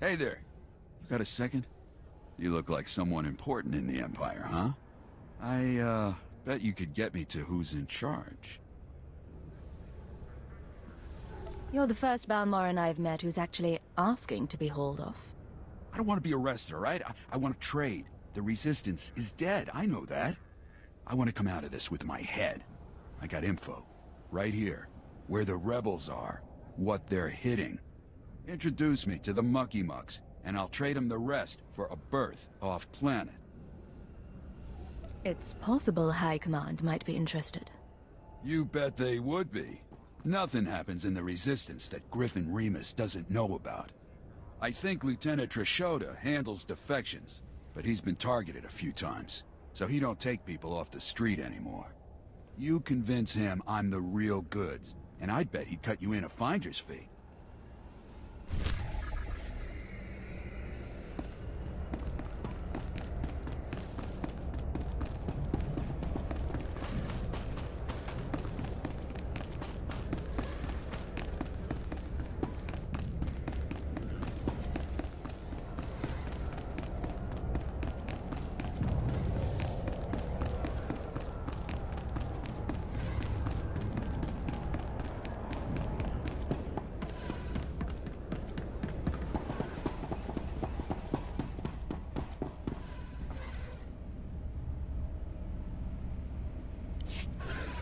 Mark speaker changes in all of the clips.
Speaker 1: Hey there. You got a second? You look like someone important in the Empire, huh? I, bet you could get me to who's in charge.
Speaker 2: You're the first Balmoran I've met who's actually asking to be hauled off.
Speaker 1: I don't want to be arrested, all right? I want to trade. The Resistance is dead, I know that. I want to come out of this with my head. I got info. Right here. Where the rebels are. What they're hitting. Introduce me to the Mucky Mucks, and I'll trade them the rest for a berth off-planet.
Speaker 2: It's possible High Command might be interested.
Speaker 1: You bet they would be. Nothing happens in the Resistance that Griffin Remus doesn't know about. I think Lieutenant Trishota handles defections, but he's been targeted a few times, so he don't take people off the street anymore. You convince him I'm the real goods, and I'd bet he'd cut you in a finder's fee.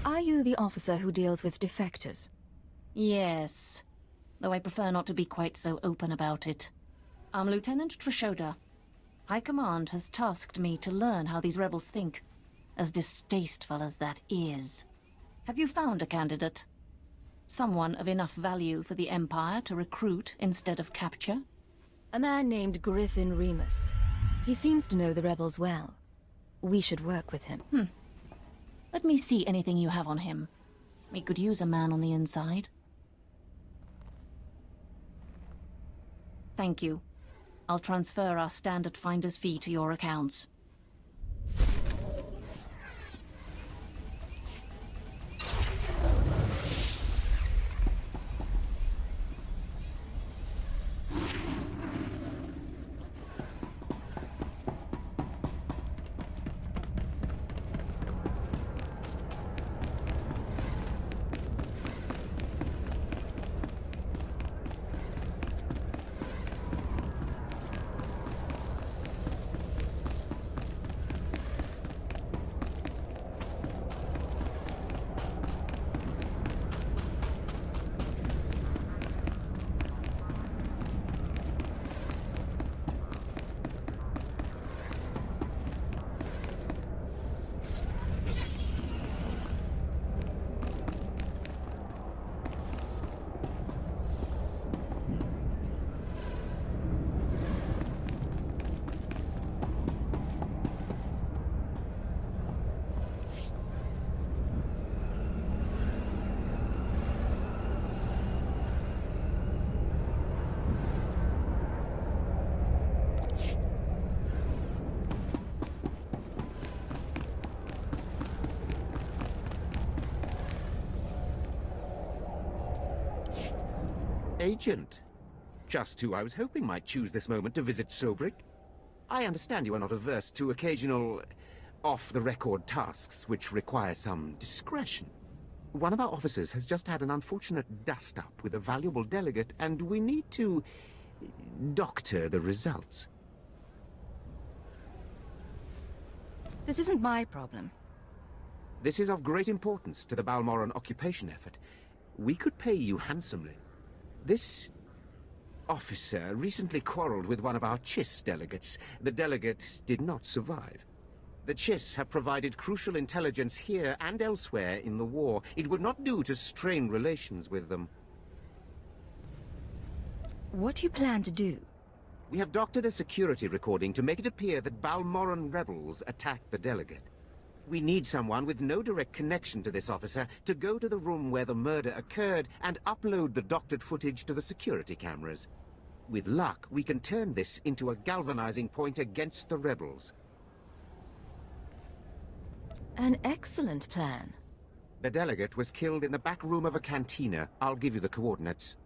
Speaker 2: Are you the officer who deals with defectors?
Speaker 3: Yes, though I prefer not to be quite so open about it. I'm Lieutenant Trishota. High Command has tasked me to learn how these rebels think, as distasteful as that is. Have you found a candidate? Someone of enough value for the Empire to recruit instead of capture?
Speaker 2: A man named Griffin Remus. He seems to know the rebels well. We should work with him.
Speaker 3: Let me see anything you have on him. We could use a man on the inside. Thank you. I'll transfer our standard finder's fee to your accounts.
Speaker 4: Agent. Just who I was hoping might choose this moment to visit Sobrik. I understand you are not averse to occasional off-the-record tasks which require some discretion. One of our officers has just had an unfortunate dust-up with a valuable delegate, and we need to doctor the results.
Speaker 2: This isn't my problem.
Speaker 4: This is of great importance to the Balmoran occupation effort. We could pay you handsomely. This officer recently quarreled with one of our Chiss delegates. The delegate did not survive. The Chiss have provided crucial intelligence here and elsewhere in the war. It would not do to strain relations with them.
Speaker 2: What do you plan to do?
Speaker 4: We have doctored a security recording to make it appear that Balmoran rebels attacked the delegate. We need someone with no direct connection to this officer to go to the room where the murder occurred and upload the doctored footage to the security cameras. With luck, we can turn this into a galvanizing point against the rebels.
Speaker 2: An excellent plan.
Speaker 4: The delegate was killed in the back room of a cantina. I'll give you the coordinates.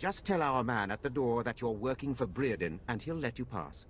Speaker 4: Just tell our man at the door that you're working for Breredan, and he'll let you pass.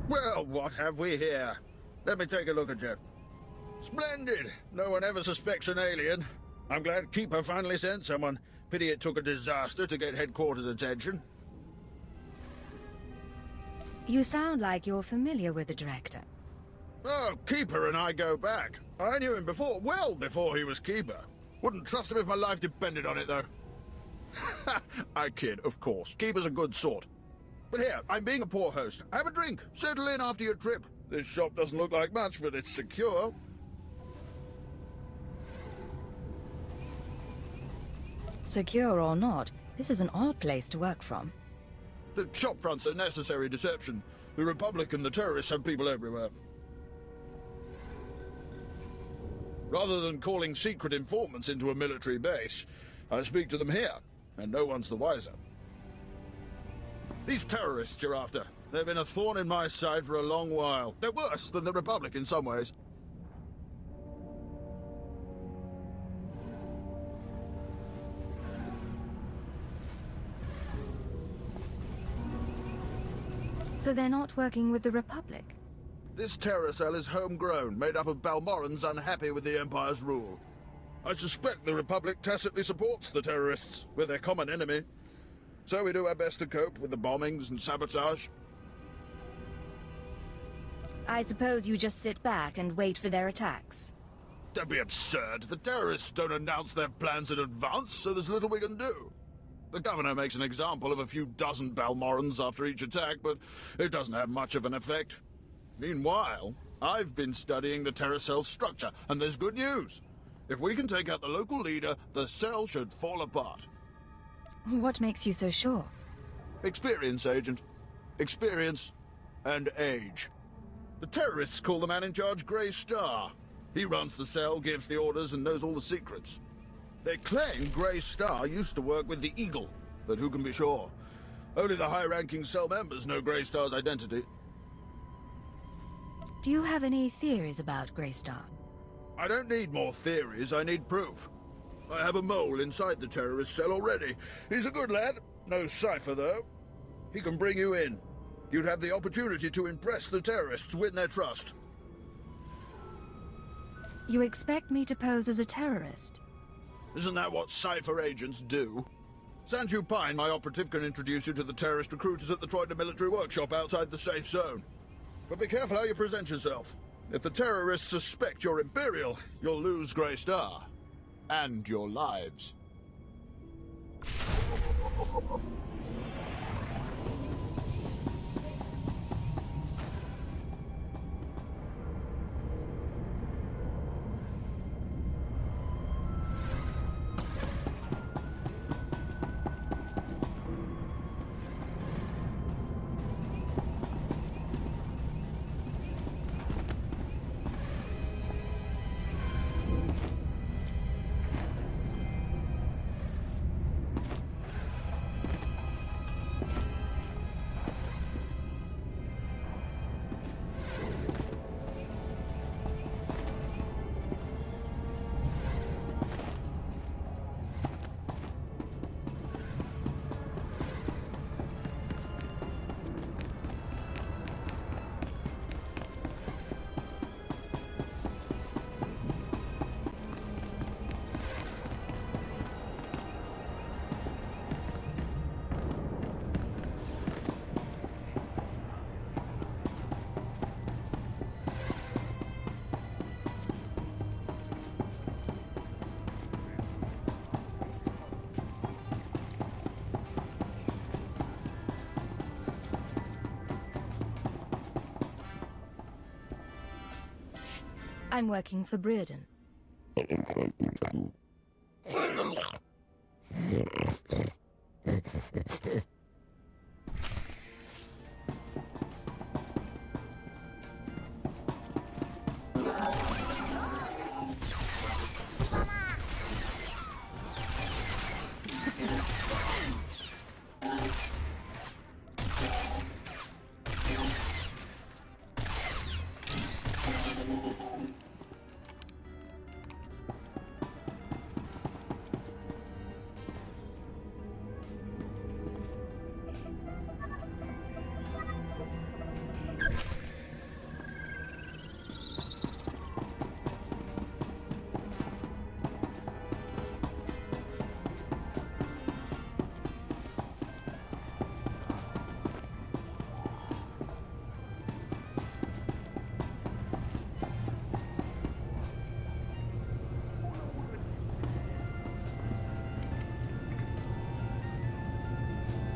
Speaker 5: Well, what have we here? Let me take a look at you. Splendid! No one ever suspects an alien. I'm glad Keeper finally sent someone. Pity it took a disaster to get headquarters attention.
Speaker 2: You sound like you're familiar with the director.
Speaker 5: Oh, Keeper and I go back. I knew him before, well before he was Keeper. Wouldn't trust him if my life depended on it, though. I kid, of course. Keeper's a good sort. But here, I'm being a poor host. Have a drink. Settle in after your trip. This shop doesn't look like much, but it's secure.
Speaker 2: Secure or not, this is an odd place to work from.
Speaker 5: The shop front's a necessary deception. The Republic and the terrorists have people everywhere. Rather than calling secret informants into a military base, I speak to them here, and no one's the wiser. These terrorists you're after, they've been a thorn in my side for a long while. They're worse than the Republic in some ways.
Speaker 2: So they're not working with the Republic?
Speaker 5: This terror cell is homegrown, made up of Balmorans unhappy with the Empire's rule. I suspect the Republic tacitly supports the terrorists. We're their common enemy. So we do our best to cope with the bombings and sabotage.
Speaker 2: I suppose you just sit back and wait for their attacks.
Speaker 5: Don't be absurd. The terrorists don't announce their plans in advance, so there's little we can do. The governor makes an example of a few dozen Balmorans after each attack, but it doesn't have much of an effect. Meanwhile, I've been studying the terror cell's structure, and there's good news. If we can take out the local leader, the cell should fall apart.
Speaker 2: What makes you so sure?
Speaker 5: Experience, Agent. Experience and age. The terrorists call the man in charge Grey Star. He runs the cell, gives the orders, and knows all the secrets. They claim Grey Star used to work with the Eagle, but who can be sure? Only the high-ranking cell members know Grey Star's identity.
Speaker 2: Do you have any theories about Grey Star?
Speaker 5: I don't need more theories, I need proof. I have a mole inside the terrorist cell already. He's a good lad. No cipher, though. He can bring you in. You'd have the opportunity to impress the terrorists, win their trust.
Speaker 2: You expect me to pose as a terrorist?
Speaker 5: Isn't that what cipher agents do? Sanju Pine, my operative, can introduce you to the terrorist recruiters at the Troida military workshop outside the safe zone. But be careful how you present yourself. If the terrorists suspect you're Imperial, you'll lose Grey Star. And your lives.
Speaker 2: I'm working for Brereton.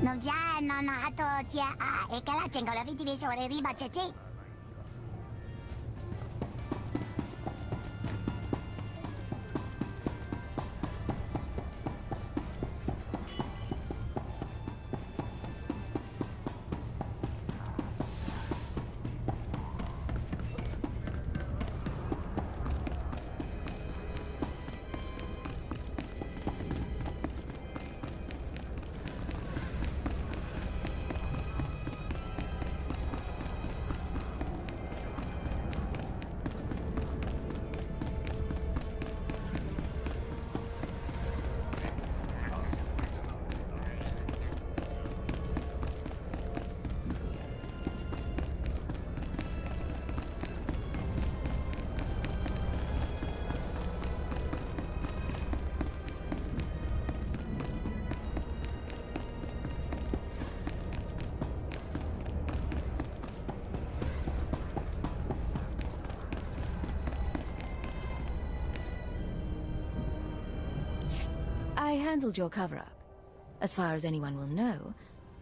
Speaker 6: Non già non ha tia e che la tengo la vita di sore ribacete.
Speaker 2: I handled your cover-up. As far as anyone will know,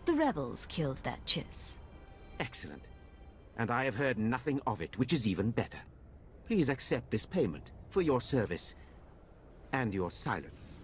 Speaker 2: the rebels killed that chiss.
Speaker 4: Excellent. And I have heard nothing of it, which is even better. Please accept this payment for your service and your silence.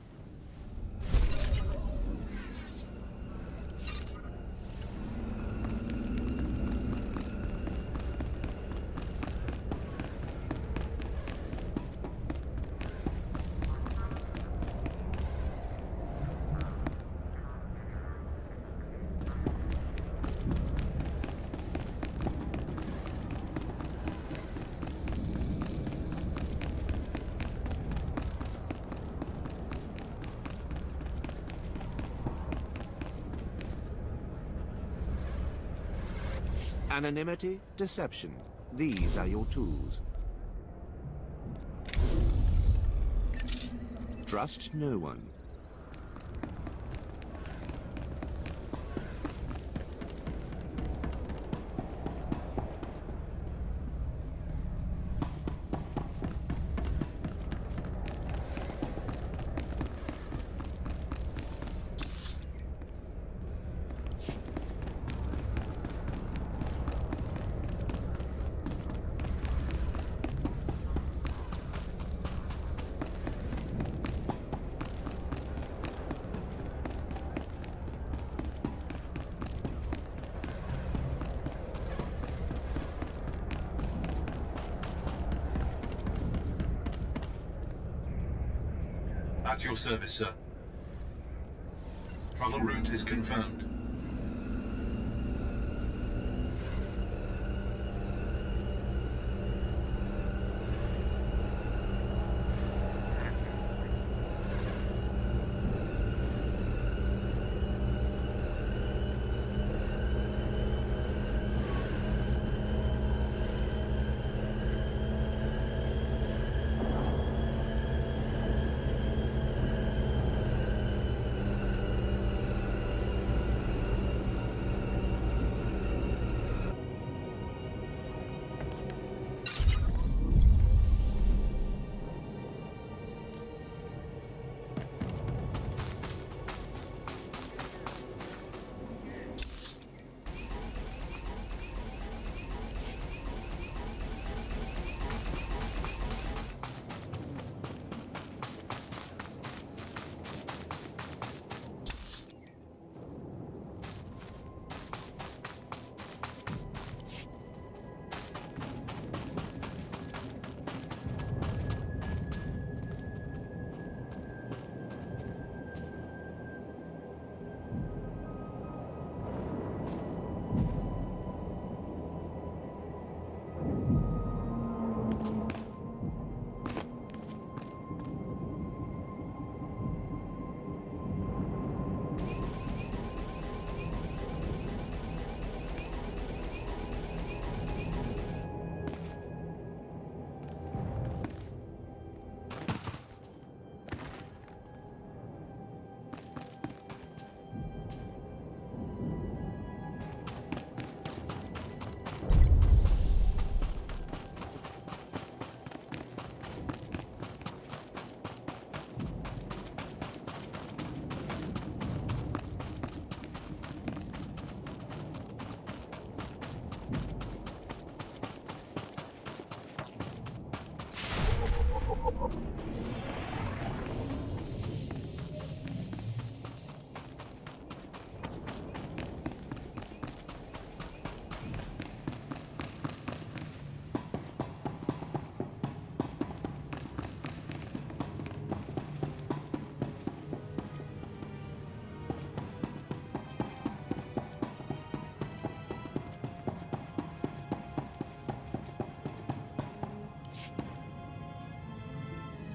Speaker 4: Anonymity, deception. These are your tools. Trust no one.
Speaker 7: At your service, sir. Travel route is confirmed.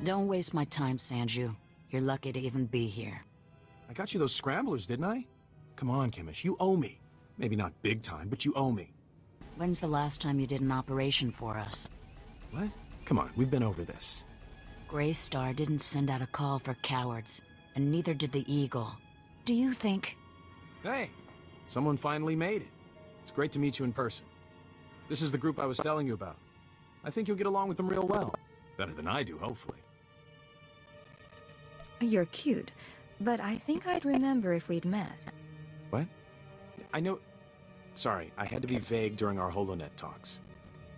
Speaker 8: Don't waste my time, Sanju. You're lucky to even be here.
Speaker 9: I got you those scramblers, didn't I? Come on, Kimish, you owe me. Maybe not big time, but you owe me.
Speaker 8: When's the last time you did an operation for us?
Speaker 9: What? Come on, we've been over this.
Speaker 8: Grey Star didn't send out a call for cowards, and neither did the Eagle. Do you think...
Speaker 9: Hey, someone finally made it. It's great to meet you in person. This is the group I was telling you about. I think you'll get along with them real well. Better than I do, hopefully.
Speaker 2: You're cute, but I think I'd remember if we'd met.
Speaker 9: What? I know... Sorry, I had to be vague during our HoloNet talks.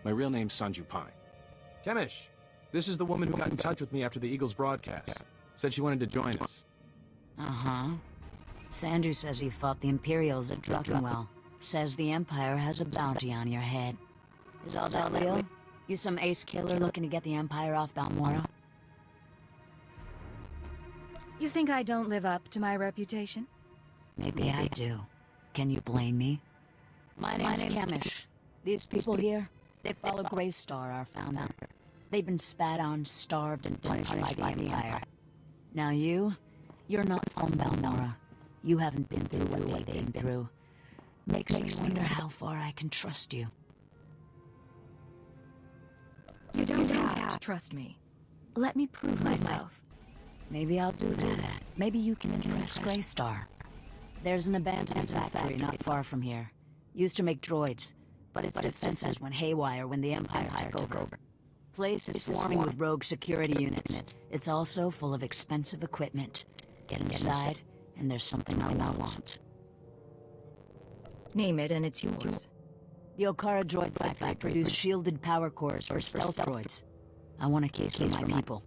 Speaker 9: My real name's Sanju Pai. Kemish, this is the woman who got in touch with me after the Eagles broadcast. Said she wanted to join us.
Speaker 8: Uh-huh. Sanju says you fought the Imperials at Druckenwell. Says the Empire has a bounty on your head. Is all that real? You some ace killer looking to get the Empire off Balmora?
Speaker 2: You think I don't live up to my reputation?
Speaker 8: Maybe I do. Can you blame me? My name's Kemish. These people here, they follow Grey Star, our founder. They've been spat on, starved, and punished by the Empire. Now you're not from Balmora. You haven't been through what they've been through. Makes me wonder how far I can trust you.
Speaker 2: You don't have to trust me. Let me prove myself.
Speaker 8: Maybe I'll do that. Maybe you can impress Grey Star. There's an abandoned factory not far from here. Used to make droids, but its defenses went haywire when the Empire took over. Place is swarming with rogue security units. It's also full of expensive equipment. Get inside, and there's something I want.
Speaker 2: Name it and it's yours.
Speaker 8: The Okara droid factory produced shielded power cores for stealth droids. I want a case for my people.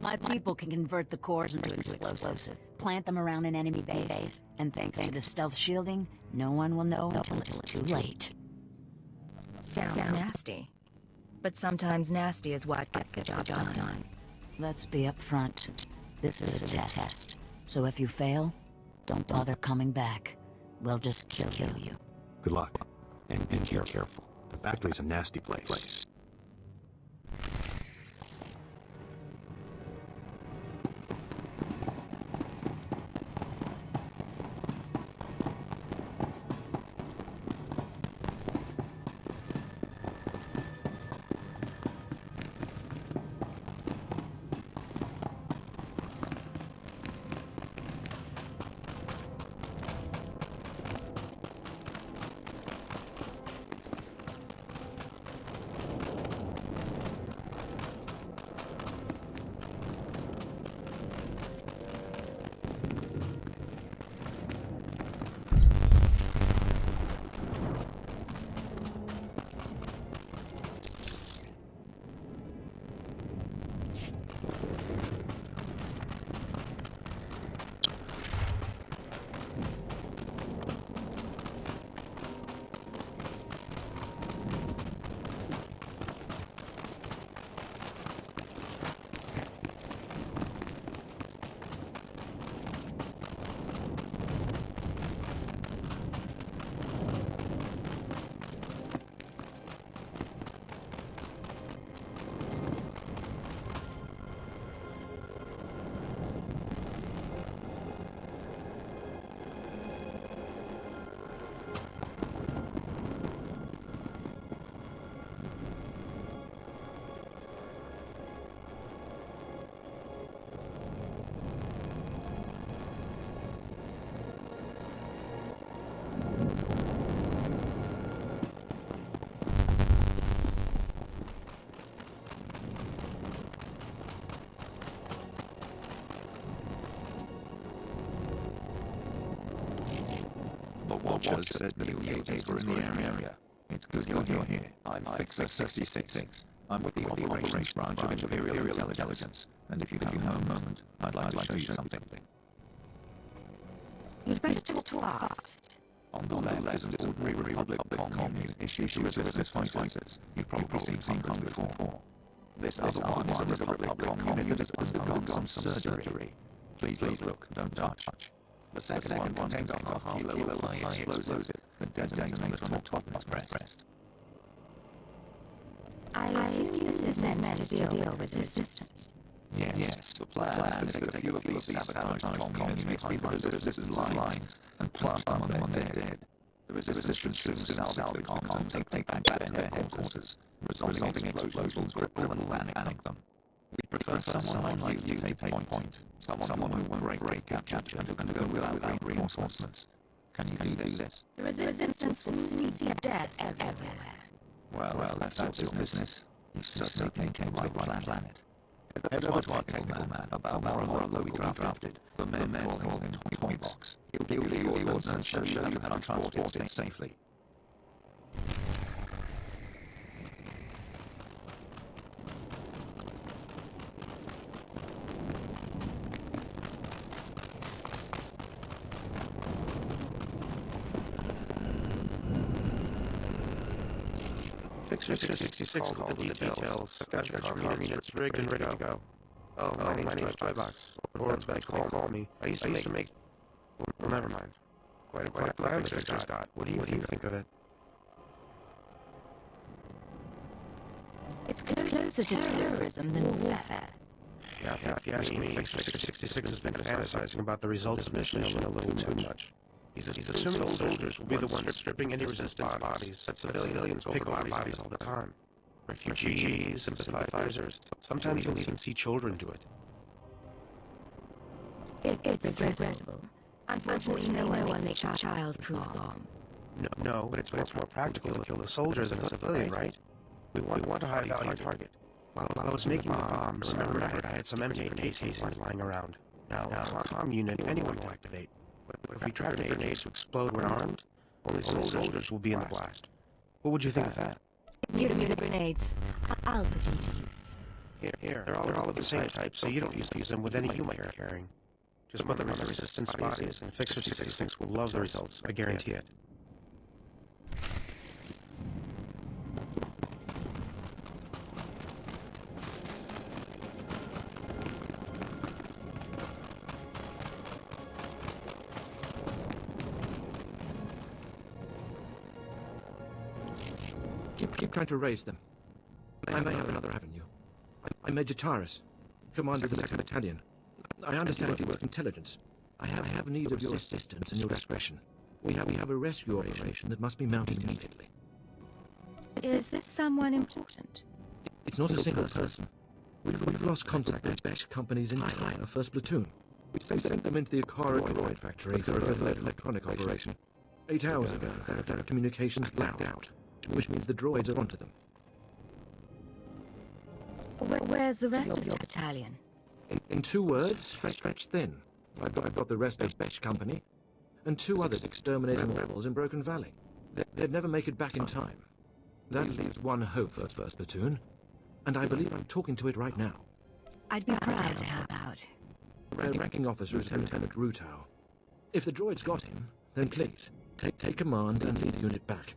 Speaker 8: My people can convert the cores into explosives, plant them around an enemy base, and thanks to the stealth shielding, no one will know until it's too late.
Speaker 2: Sounds nasty. But sometimes nasty is what gets the job done.
Speaker 8: Let's be upfront. This is a test. So if you fail, don't bother coming back. We'll just kill you.
Speaker 9: Good luck. And be careful. The factory's a nasty place.
Speaker 10: Watchers said new agents were in the area. It's good you're here. I'm Fixer 66. I'm with the operations branch of Imperial Intelligence, and if you have a moment, I'd like to show you something.
Speaker 2: You'd better talk fast.
Speaker 10: On the left is an ordinary Republic commune issued to resistance fighters. You've probably seen some before. This other one is a Republic commune that has undergone some surgery. Please look, don't touch. The second one contains a half-kilo high explosive that detonates when the top is pressed.
Speaker 2: I assume this is meant to deal with resistance.
Speaker 10: Yes, the plan is to take a few of these sabotaged communists behind the resistance lines and plant them when they're dead. The resistance should soon salvage the comms and take them back to their headquarters, resulting in explosions cripple and panic them. We prefer someone like you to take point. Someone who will break capture and who can go without reinforcements. Can you do this?
Speaker 2: The resistance will see death everywhere.
Speaker 10: Well, that's your business. You certainly came to the right planet. Head over to our technical man, a Balmoral that we drafted. The men call him Toy Box. He'll give you the orders and show you how to transport it safely.
Speaker 11: Fixer 66 called with the details. Got your car units rigged and ready to go. Oh, my name's Toy Box. Or they call me. I used to make... Well, never mind. Quite a plan the Fixer's got. What do you think of it?
Speaker 2: It's closer to terrorism than warfare.
Speaker 11: Yeah, if you ask me, Fixer 66 has been fantasizing about the results of this mission a little too much. He's assuming soldiers will be the ones stripping any resistance bodies that civilians pick over bodies all the time. Refugees, sympathizers. Sometimes you'll even see children do it.
Speaker 2: It's regrettable. Unfortunately, no one makes a child-proof bomb.
Speaker 11: No, but it's more practical to kill the soldier than a civilian, right? We want a high-value target. While I was making the bomb, remembered I had some M8 casings lying around. Now, a comm unit anyone will activate. But if we try grenades to explode when armed, only soldiers will be in the blast. What would you think of that?
Speaker 2: Mutilated grenades. I'll put you to use.
Speaker 11: Here. They're all of the same type, so you don't use them with any human carrying. Just put them on the resistance bodies, and Fixer 66 will love the results. I guarantee it.
Speaker 12: Keep trying to raise them. I may have another avenue. I'm Major Tyrus, commander of the 2nd Battalion. I understand you work intelligence. I have need of your assistance and your discretion. We have a rescue operation that must be mounted immediately.
Speaker 2: Is this someone important?
Speaker 12: It's not a single person. We've lost contact with Besh Company's entire 1st platoon. We sent them into the Akara droid factory for a electronic operation. 8 hours ago, their communications blacked out, which means the droids are onto them.
Speaker 2: Where's the rest of your battalion?
Speaker 12: In 2 words, stretch thin. I've got the rest of Besh Company, and 2 others exterminating rebels in Broken Valley. They'd never make it back in time. That leaves one hope for 1st platoon, and I believe I'm talking to it right now.
Speaker 2: I'd be proud to help out.
Speaker 12: Ranking officer is Lieutenant Rutau. If the droids got him, then please, take command and lead the unit back.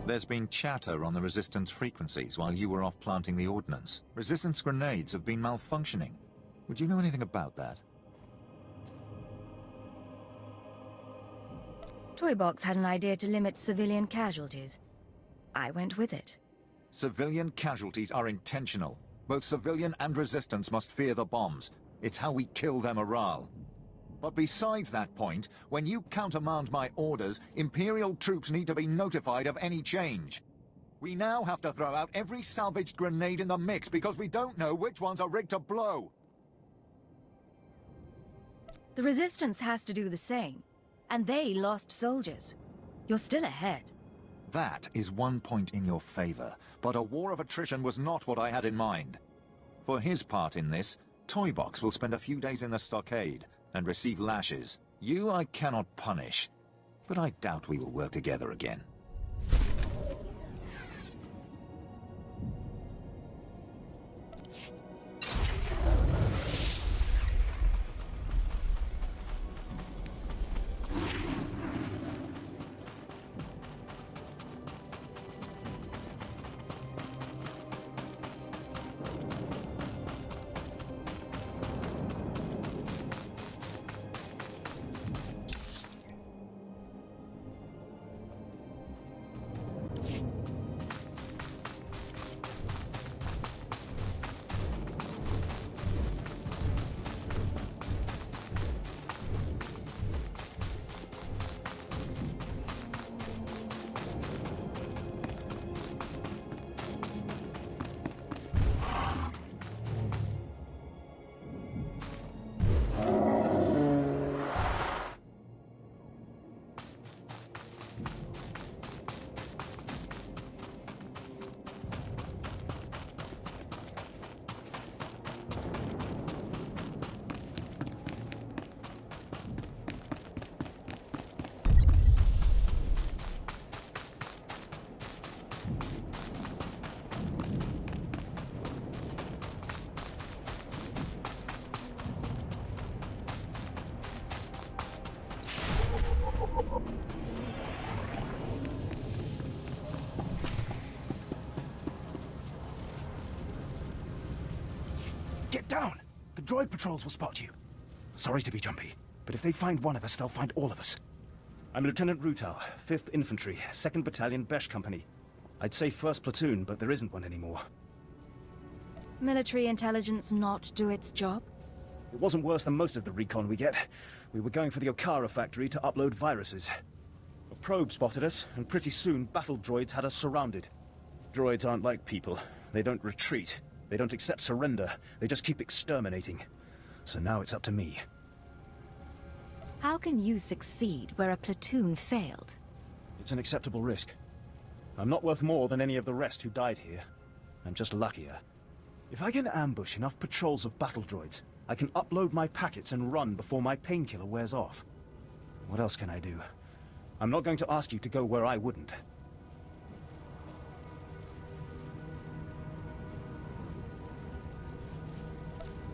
Speaker 13: There's been chatter on the Resistance frequencies while you were off planting the ordnance. Resistance grenades have been malfunctioning. Would you know anything about that?
Speaker 2: Toybox had an idea to limit civilian casualties. I went with it.
Speaker 13: Civilian casualties are intentional. Both civilian and Resistance must fear the bombs. It's how we kill their morale. But besides that point, when you countermand my orders, Imperial troops need to be notified of any change. We now have to throw out every salvaged grenade in the mix because we don't know which ones are rigged to blow.
Speaker 2: The Resistance has to do the same. And they lost soldiers. You're still ahead.
Speaker 13: That is one point in your favor, but a war of attrition was not what I had in mind. For his part in this, Toybox will spend a few days in the stockade and receive lashes. You I cannot punish, but I doubt we will work together again.
Speaker 11: Get down! The droid patrols will spot you. Sorry to be jumpy, but if they find one of us, they'll find all of us.
Speaker 9: I'm Lieutenant Rutal, 5th Infantry, 2nd Battalion, Besh Company. I'd say 1st Platoon, but there isn't one anymore.
Speaker 2: Military intelligence not do its job?
Speaker 9: It wasn't worse than most of the recon we get. We were going for the Okara factory to upload viruses. A probe spotted us, and pretty soon battle droids had us surrounded. Droids aren't like people. They don't retreat. They don't accept surrender. They just keep exterminating. So now it's up to me.
Speaker 2: How can you succeed where a platoon failed?
Speaker 9: It's an acceptable risk. I'm not worth more than any of the rest who died here. I'm just luckier. If I can ambush enough patrols of battle droids, I can upload my packets and run before my painkiller wears off. What else can I do? I'm not going to ask you to go where I wouldn't.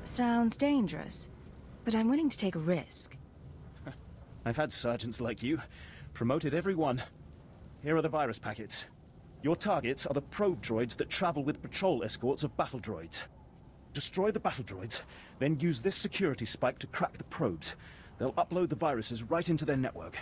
Speaker 2: Sounds dangerous, but I'm willing to take a risk.
Speaker 9: I've had sergeants like you. Promoted every one. Here are the virus packets. Your targets are the probe droids that travel with patrol escorts of battle droids. Destroy the battle droids, then use this security spike to crack the probes. They'll upload the viruses right into their network.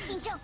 Speaker 6: 진짜.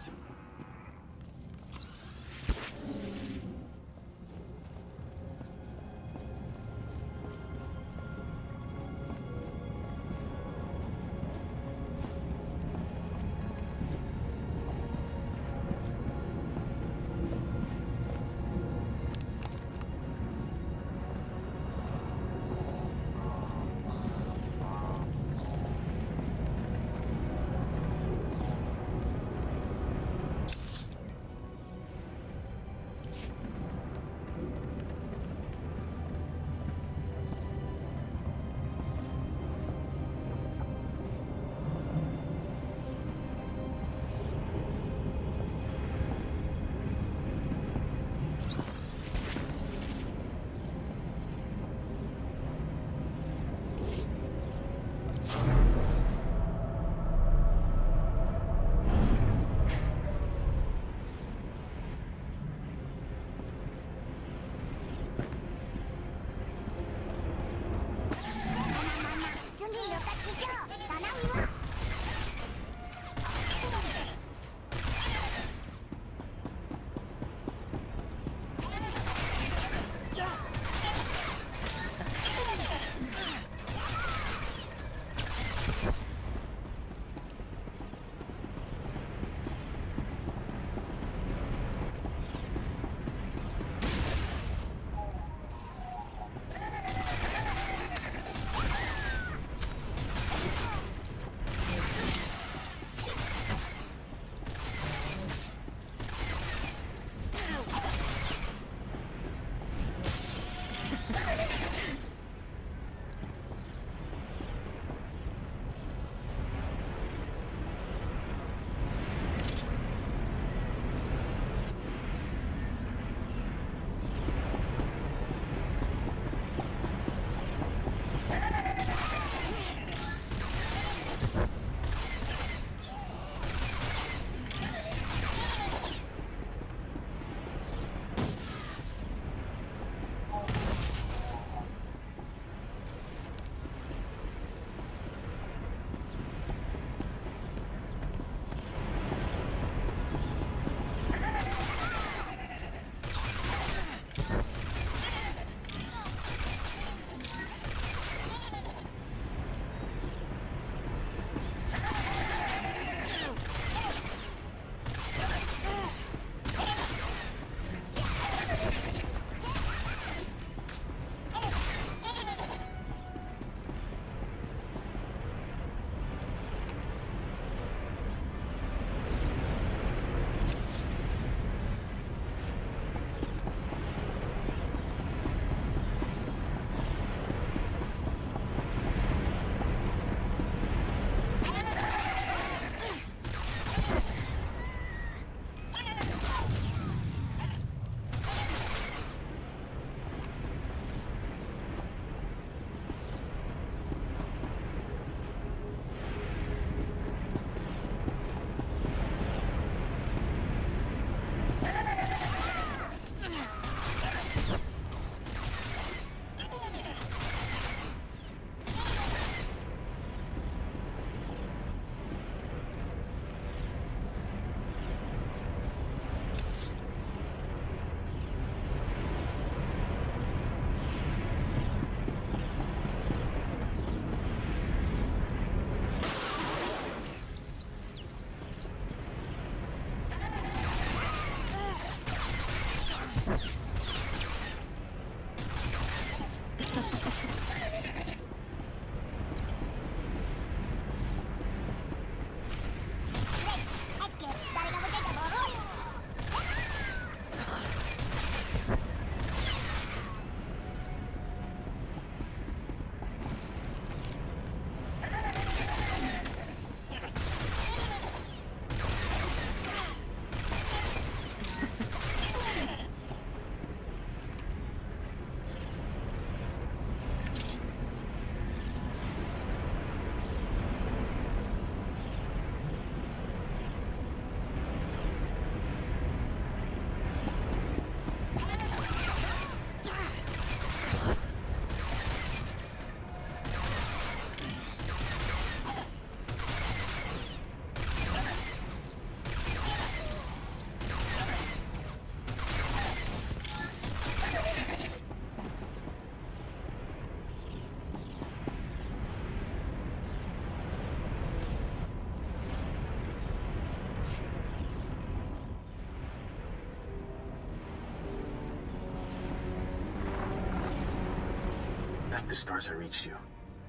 Speaker 9: Thank the stars I reached you.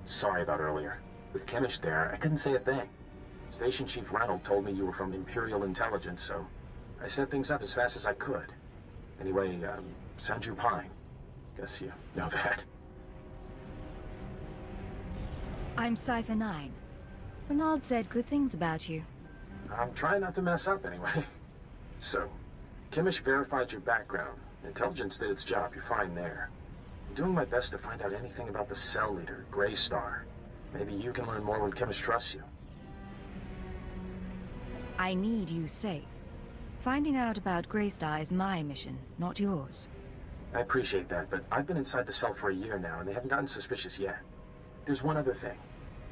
Speaker 9: Sorry about earlier. With Chemish there, I couldn't say a thing. Station Chief Reynolds told me you were from Imperial Intelligence, so I set things up as fast as I could. Anyway, Sanju Pine. Guess you know that.
Speaker 2: I'm Cypher 9. Renald said good things about you.
Speaker 9: I'm trying not to mess up anyway. So, Chemish verified your background. Intelligence did its job. You're fine there. I'm doing my best to find out anything about the cell leader, Greystar. Maybe you can learn more when Chemish trusts you.
Speaker 2: I need you safe. Finding out about Greystar is my mission, not yours.
Speaker 9: I appreciate that, but I've been inside the cell for a year now, and they haven't gotten suspicious yet. There's one other thing.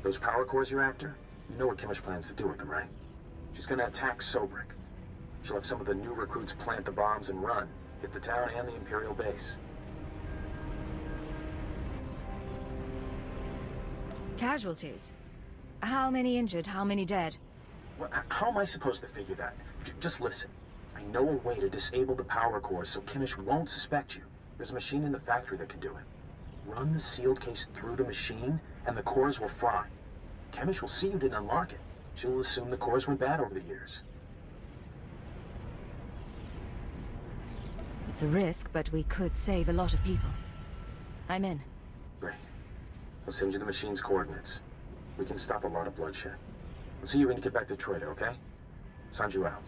Speaker 9: Those power cores you're after, you know what Chemish plans to do with them, right? She's gonna attack Sobrik. She'll have some of the new recruits plant the bombs and run, hit the town and the Imperial base.
Speaker 2: Casualties? How many injured, how many dead?
Speaker 9: Well, how am I supposed to figure that? Just listen. I know a way to disable the power cores so Chemish won't suspect you. There's a machine in the factory that can do it. Run the sealed case through the machine, and the cores will fry. Chemish will see you didn't unlock it. She will assume the cores went bad over the years.
Speaker 2: It's a risk, but we could save a lot of people. I'm in.
Speaker 9: Great. I'll send you the machine's coordinates. We can stop a lot of bloodshed. I'll see you when you get back to Troida, okay? Sanju out.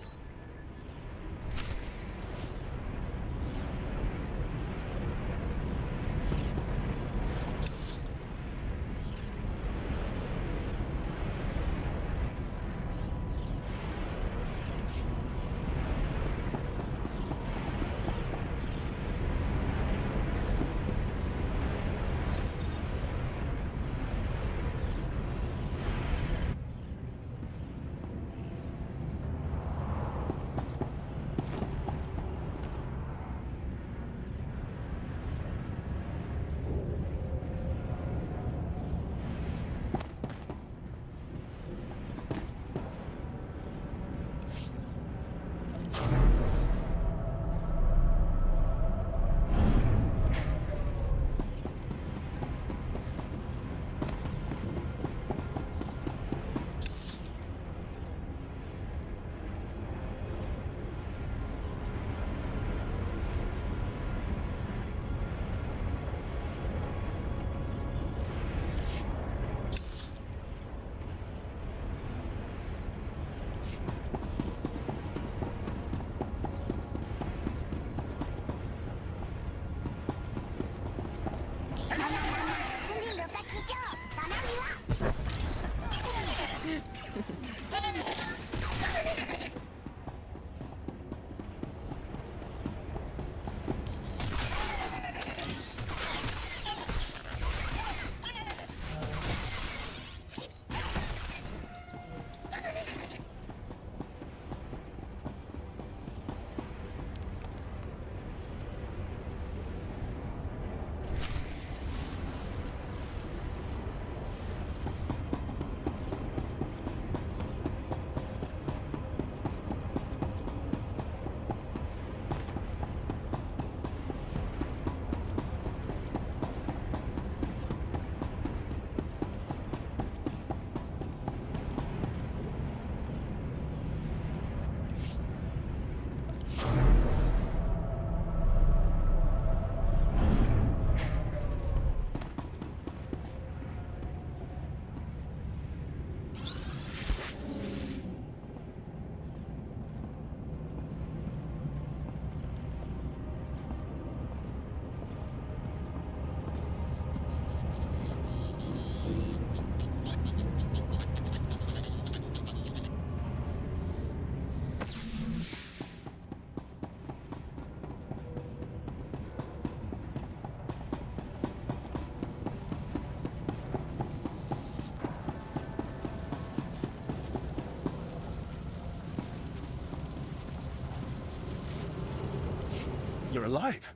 Speaker 14: You're alive.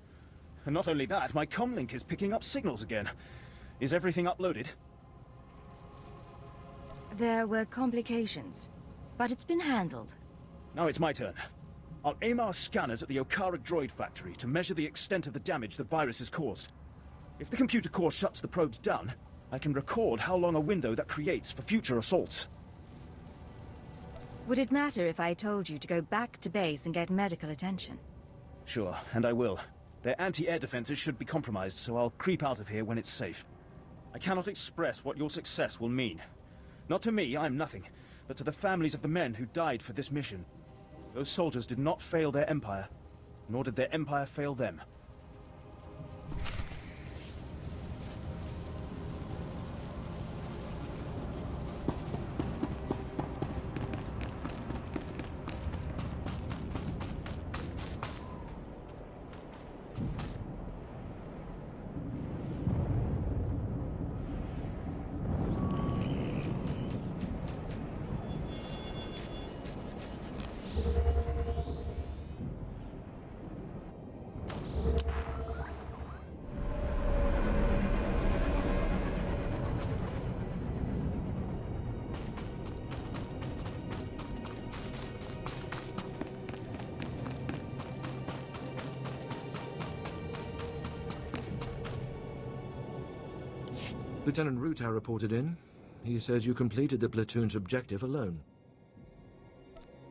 Speaker 14: And not only that, my comlink is picking up signals again. Is everything uploaded?
Speaker 2: There were complications, but it's been handled.
Speaker 14: Now it's my turn. I'll aim our scanners at the Okara droid factory to measure the extent of the damage the virus has caused. If the computer core shuts the probes down, I can record how long a window that creates for future assaults.
Speaker 2: Would it matter if I told you to go back to base and get medical attention?
Speaker 14: Sure, and I will. Their anti-air defenses should be compromised, so I'll creep out of here when it's safe. I cannot express what your success will mean. Not to me, I'm nothing, but to the families of the men who died for this mission. Those soldiers did not fail their empire, nor did their empire fail them.
Speaker 12: Lieutenant Ruta reported in. He says you completed the platoon's objective alone.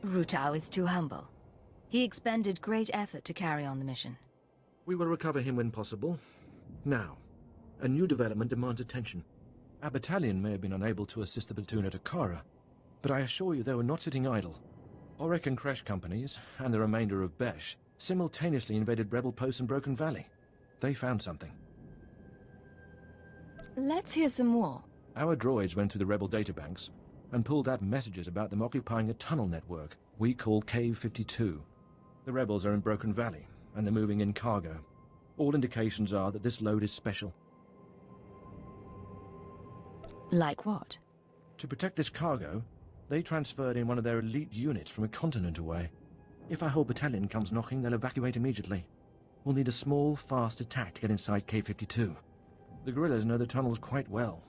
Speaker 2: Rutao is too humble. He expended great effort to carry on the mission.
Speaker 12: We will recover him when possible. Now, a new development demands attention. Our battalion may have been unable to assist the platoon at Akara, but I assure you they were not sitting idle. Orek and Kresh companies, and the remainder of Besh, simultaneously invaded rebel posts in Broken Valley. They found something.
Speaker 2: Let's hear some more.
Speaker 12: Our droids went through the rebel databanks and pulled out messages about them occupying a tunnel network we call Cave 52. The rebels are in Broken Valley, and they're moving in cargo. All indications are that this load is special.
Speaker 2: Like what?
Speaker 12: To protect this cargo, they transferred in one of their elite units from a continent away. If our whole battalion comes knocking, they'll evacuate immediately. We'll need a small, fast attack to get inside Cave 52. The guerrillas know the tunnels quite well,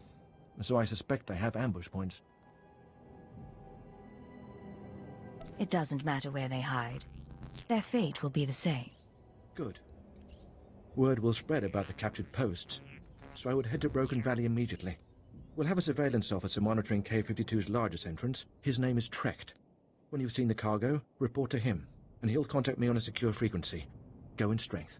Speaker 12: so I suspect they have ambush points.
Speaker 2: It doesn't matter where they hide. Their fate will be the same.
Speaker 12: Good. Word will spread about the captured posts, so I would head to Broken Valley immediately. We'll have a surveillance officer monitoring K-52's largest entrance. His name is Trecht. When you've seen the cargo, report to him, and he'll contact me on a secure frequency. Go in strength.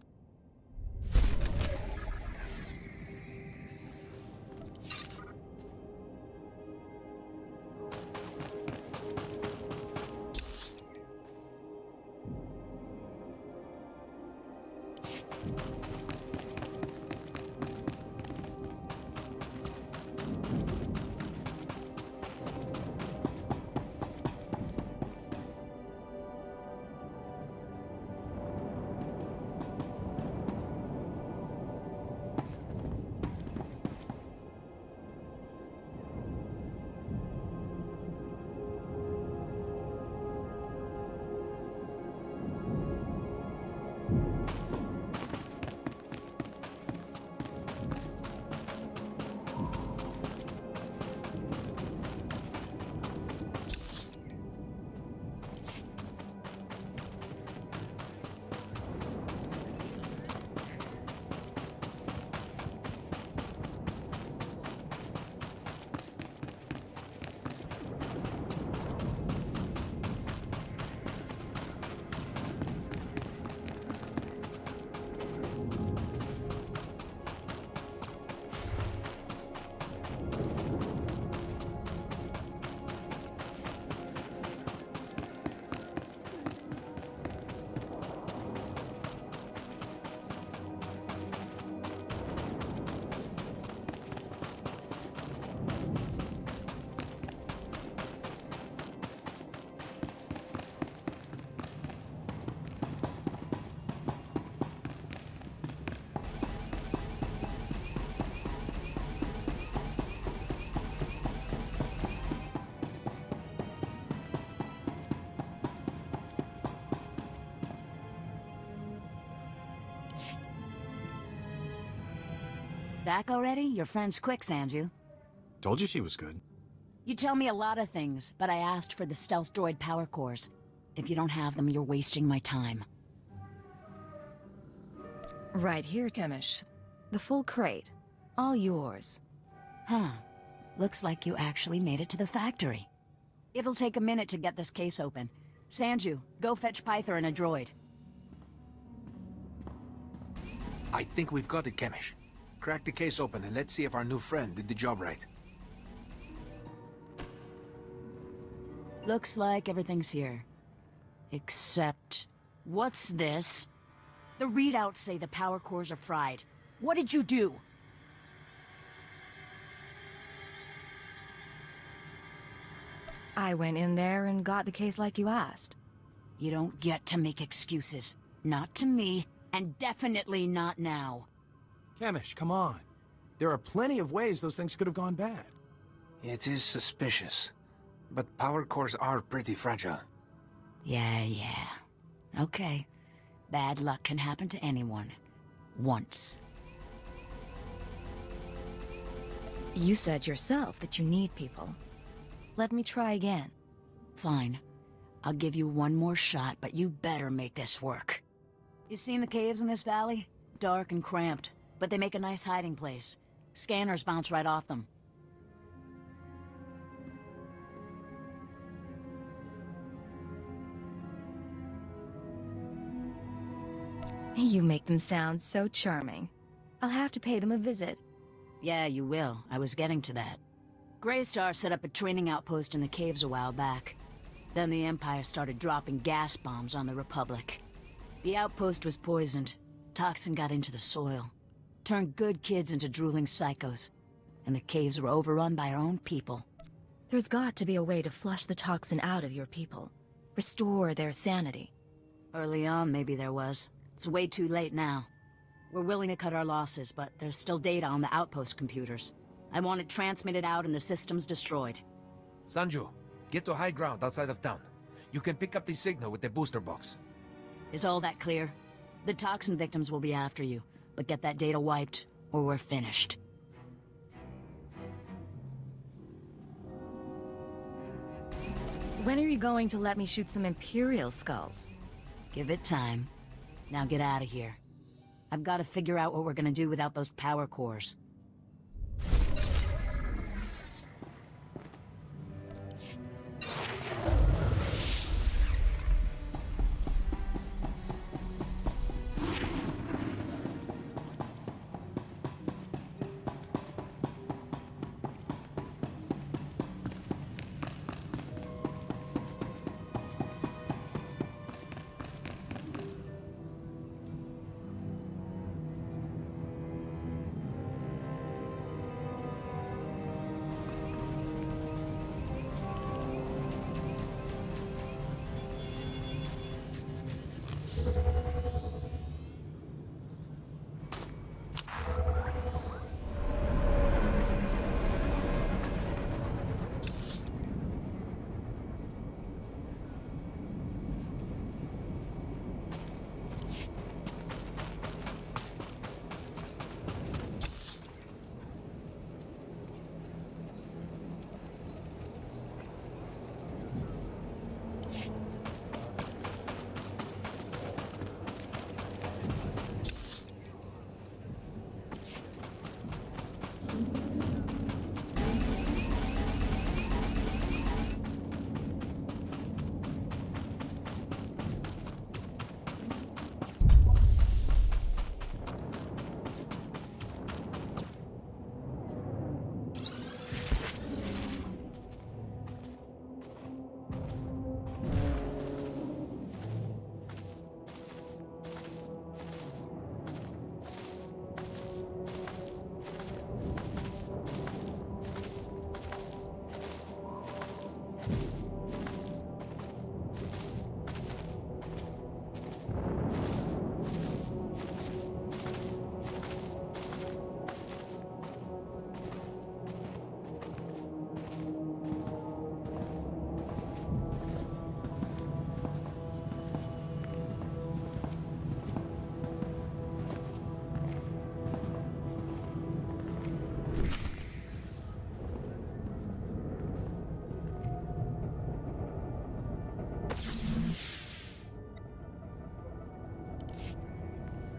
Speaker 8: Back already? Your friend's quicksands you.
Speaker 9: Told you she was good.
Speaker 8: You tell me a lot of things, but I asked for the stealth droid power cores. If you don't have them, you're wasting my time.
Speaker 2: Right here, Kemish. The full crate. All yours.
Speaker 8: Huh. Looks like you actually made it to the factory. It'll take a minute to get this case open. Sanju, go fetch Pythor and a droid.
Speaker 15: I think we've got it, Kemish. Crack the case open and let's see if our new friend did the job right.
Speaker 8: Looks like everything's here. Except... what's this? The readouts say the power cores are fried. What did you do?
Speaker 2: I went in there and got the case like you asked.
Speaker 8: You don't get to make excuses. Not to me, and definitely not now.
Speaker 9: Kemish, come on. There are plenty of ways those things could have gone bad.
Speaker 15: It is suspicious, but power cores are pretty fragile.
Speaker 8: Yeah. Okay. Bad luck can happen to anyone. Once.
Speaker 2: You said yourself that you need people. Let me try again.
Speaker 8: Fine. I'll give you one more shot, but you better make this work. You seen the caves in this valley? Dark and cramped, but they make a nice hiding place. Scanners bounce right off them.
Speaker 2: You make them sound so charming. I'll have to pay them a visit.
Speaker 8: Yeah, you will. I was getting to that. Greystar set up a training outpost in the caves a while back. Then the Empire started dropping gas bombs on the Republic. The outpost was poisoned. Toxin got into the soil. Turned good kids into drooling psychos. And the caves were overrun by our own people.
Speaker 2: There's got to be a way to flush the toxin out of your people. Restore their sanity.
Speaker 8: Early on, maybe there was. It's way too late now. We're willing to cut our losses, but there's still data on the outpost computers. I want it transmitted out and the systems destroyed.
Speaker 15: Sanju, get to high ground outside of town. You can pick up the signal with the booster box.
Speaker 8: Is all that clear? The toxin victims will be after you, but get that data wiped, or we're finished.
Speaker 2: When are you going to let me shoot some Imperial skulls?
Speaker 8: Give it time. Now get out of here. I've got to figure out what we're gonna do without those power cores.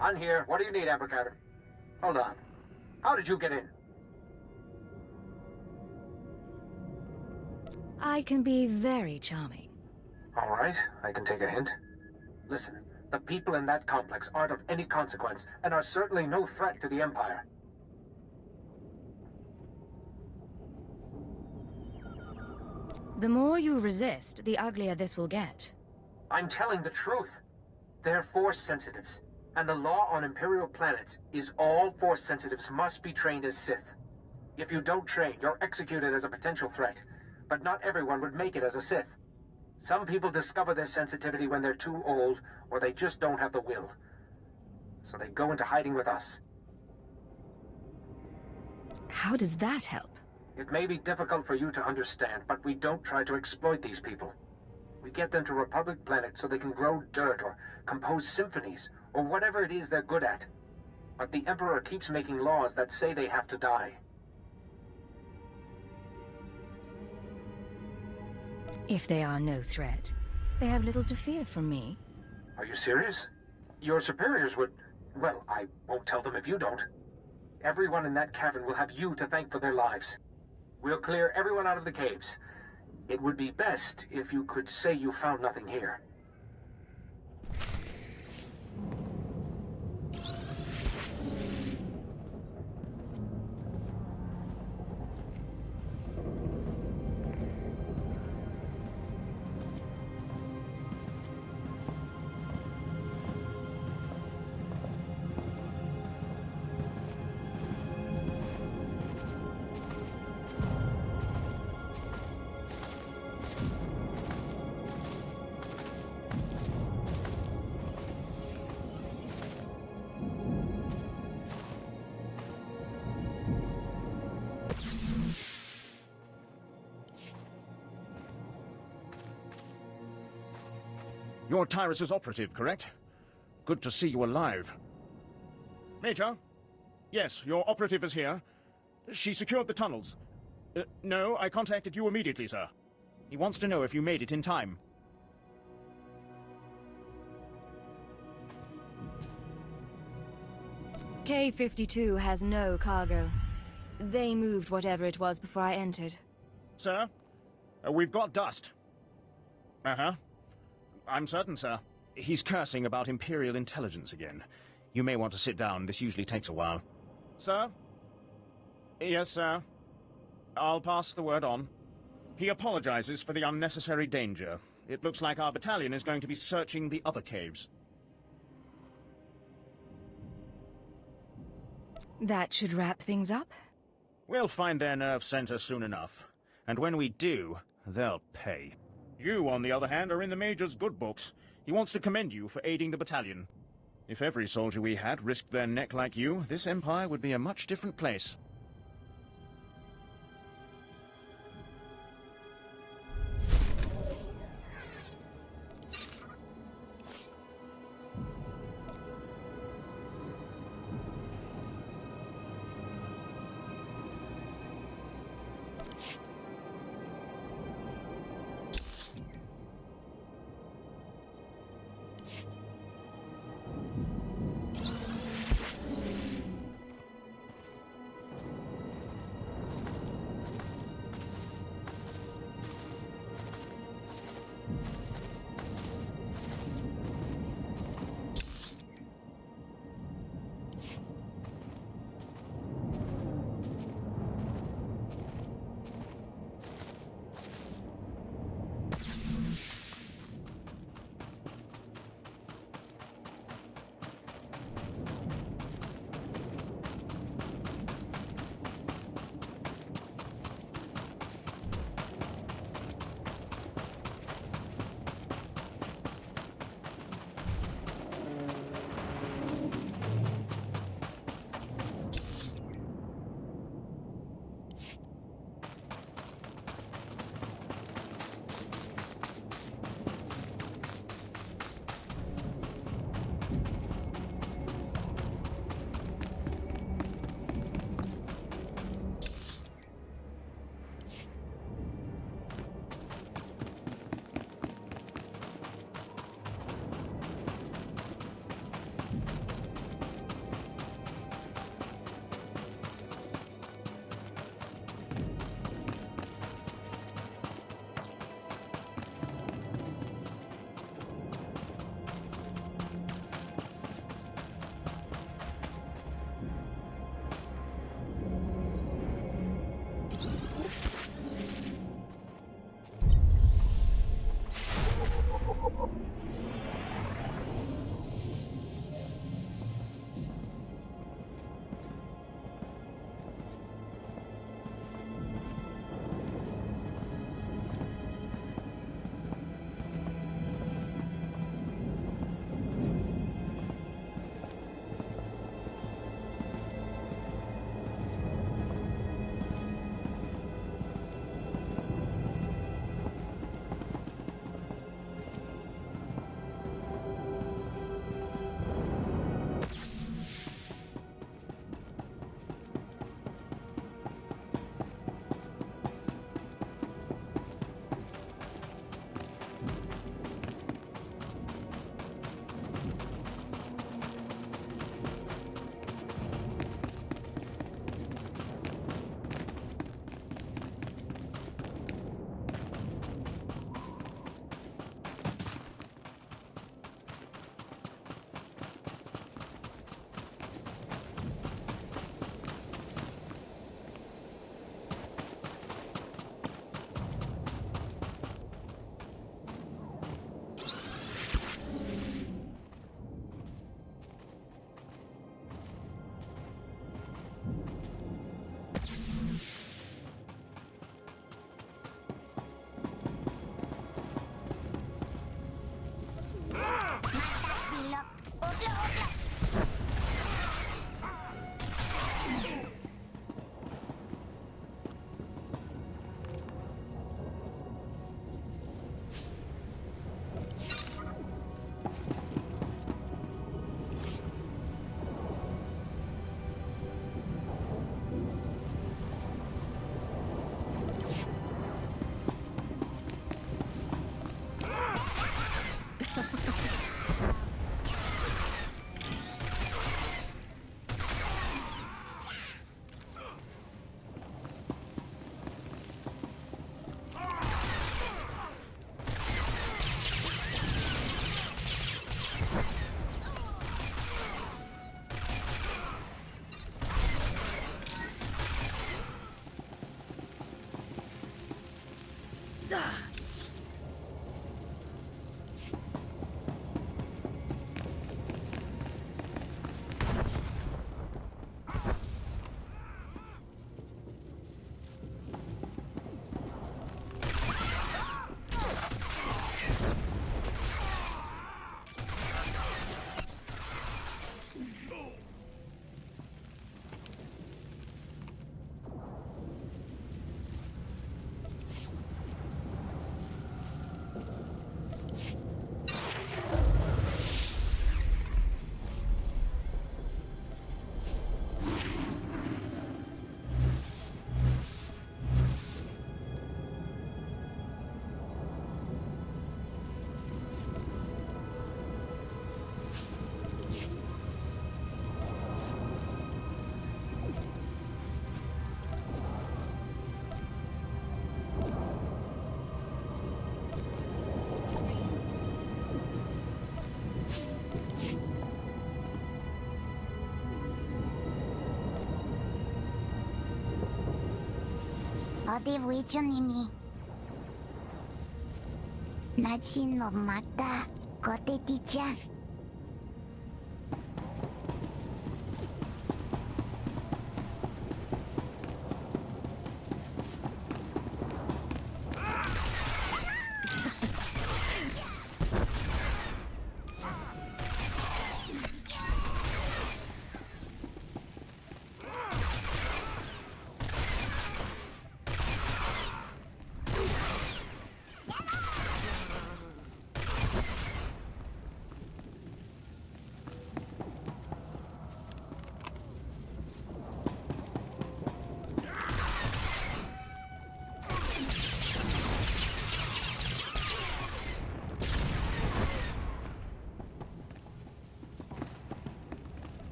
Speaker 16: On here. What do you need, Abricator?
Speaker 15: Hold on. How did you get in?
Speaker 2: I can be very charming.
Speaker 15: All right, I can take a hint. Listen, the people in that complex aren't of any consequence, and are certainly no threat to the Empire.
Speaker 2: The more you resist, the uglier this will get.
Speaker 15: I'm telling the truth. They're Force sensitives, and the law on Imperial planets is all Force sensitives must be trained as Sith. If you don't train, you're executed as a potential threat, but not everyone would make it as a Sith. Some people discover their sensitivity when they're too old, or they just don't have the will. So they go into hiding with us.
Speaker 2: How does that help?
Speaker 15: It may be difficult for you to understand, but we don't try to exploit these people. We get them to Republic planets so they can grow dirt or compose symphonies, or whatever it is they're good at. But the Emperor keeps making laws that say they have to die.
Speaker 2: If they are no threat, they have little to fear from me.
Speaker 15: Are you serious? Your superiors would... Well, I won't tell them if you don't. Everyone in that cavern will have you to thank for their lives. We'll clear everyone out of the caves. It would be best if you could say you found nothing here.
Speaker 14: You're Tyrus's operative, correct? Good to see you alive. Major? Yes, your operative is here. She secured the tunnels. No, I contacted you immediately, sir. He wants to know if you made it in time.
Speaker 2: K-52 has no cargo. They moved whatever it was before I entered.
Speaker 14: Sir? We've got dust. Uh-huh. I'm certain, sir. He's cursing about Imperial intelligence again. You may want to sit down. This usually takes a while. Sir? Yes, sir. I'll pass the word on. He apologizes for the unnecessary danger. It looks like our battalion is going to be searching the other caves.
Speaker 2: That should wrap things up.
Speaker 14: We'll find their nerve center soon enough. And when we do, they'll pay. You, on the other hand, are in the Major's good books. He wants to commend you for aiding the battalion. If every soldier we had risked their neck like you, this Empire would be a much different place.
Speaker 6: 어디 위주님이 나진노 맞다 고대디자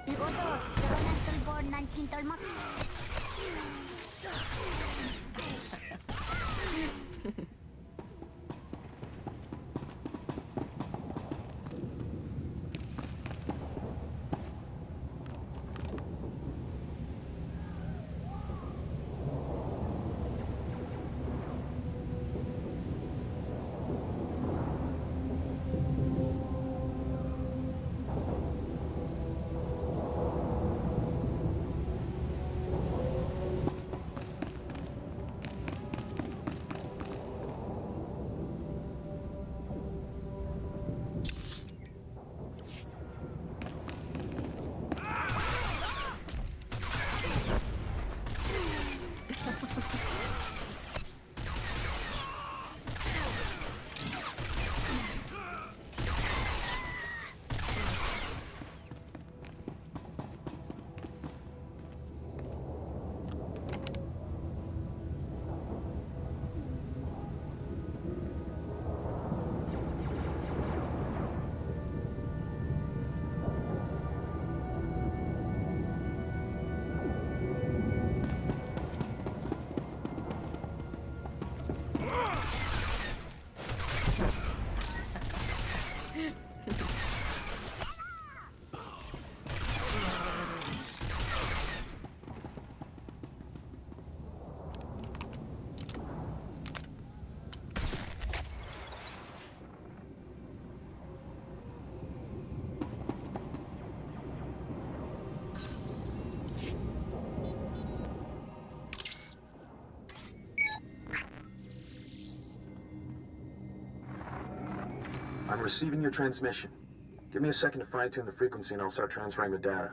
Speaker 6: 이것도 드러난 뚫고 난 진떨막
Speaker 11: I'm receiving your transmission. Give me a second to fine-tune the frequency and I'll start transferring the data.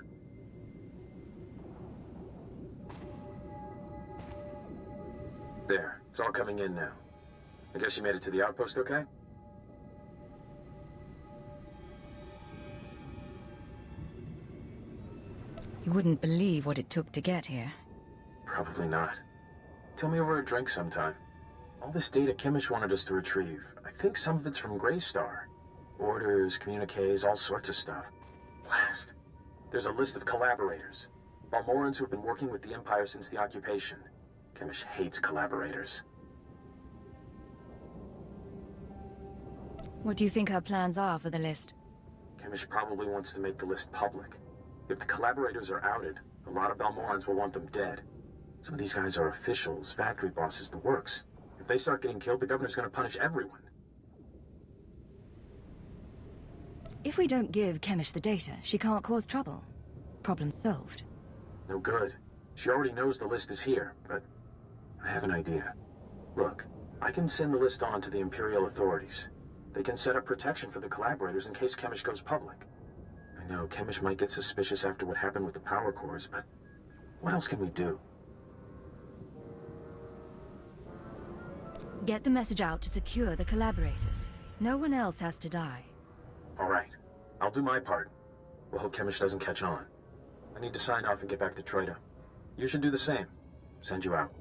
Speaker 11: There, it's all coming in now. I guess you made it to the outpost okay?
Speaker 2: You wouldn't believe what it took to get here.
Speaker 11: Probably not. Tell me over a drink sometime. All this data Kimmich wanted us to retrieve, I think some of it's from SWTOR. Orders, communiques, all sorts of stuff. Blast. There's a list of collaborators. Balmorans who've been working with the Empire since the occupation. Kimmich hates collaborators.
Speaker 2: What do you think our plans are for the list?
Speaker 11: Kimmich probably wants to make the list public. If the collaborators are outed, a lot of Balmorans will want them dead.
Speaker 15: Some of these guys are officials, factory bosses, the works. If they start getting killed, the governor's gonna punish everyone.
Speaker 2: If we don't give Chemish the data, she can't cause trouble. Problem solved.
Speaker 15: No good. She already knows the list is here, but I have an idea. Look, I can send the list on to the Imperial authorities. They can set up protection for the collaborators in case Chemish goes public. I know Chemish might get suspicious after what happened with the power cores, but what else can we do?
Speaker 2: Get the message out to secure the collaborators. No one else has to die.
Speaker 15: All right. I'll do my part. We'll hope Chemish doesn't catch on. I need to sign off and get back to Troida. You should do the same. Send you out.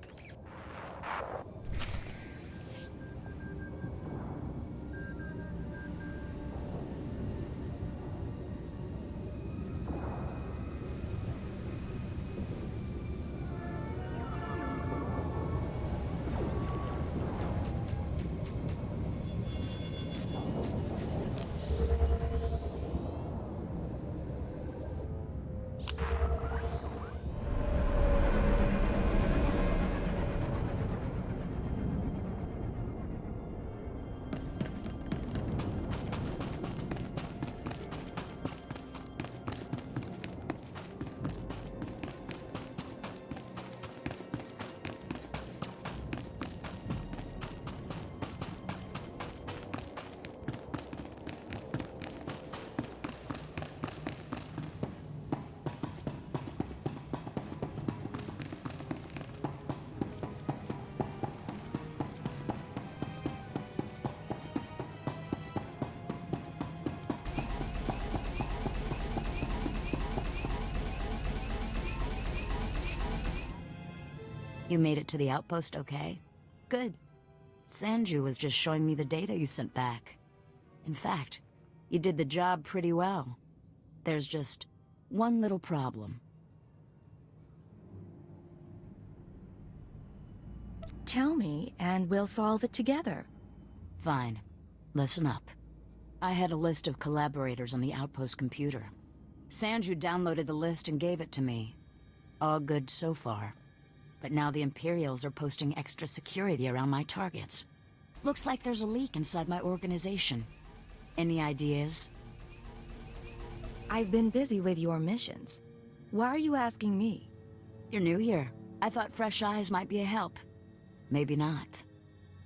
Speaker 8: You made it to the outpost okay? Good. Sanju was just showing me the data you sent back. In fact, you did the job pretty well. There's just one little problem.
Speaker 2: Tell me, and we'll solve it together.
Speaker 8: Fine. Listen up. I had a list of collaborators on the outpost computer. Sanju downloaded the list and gave it to me. All good so far. But now the Imperials are posting extra security around my targets. Looks like there's a leak inside my organization. Any ideas?
Speaker 2: I've been busy with your missions. Why are you asking me?
Speaker 8: You're new here. I thought fresh eyes might be a help. Maybe not.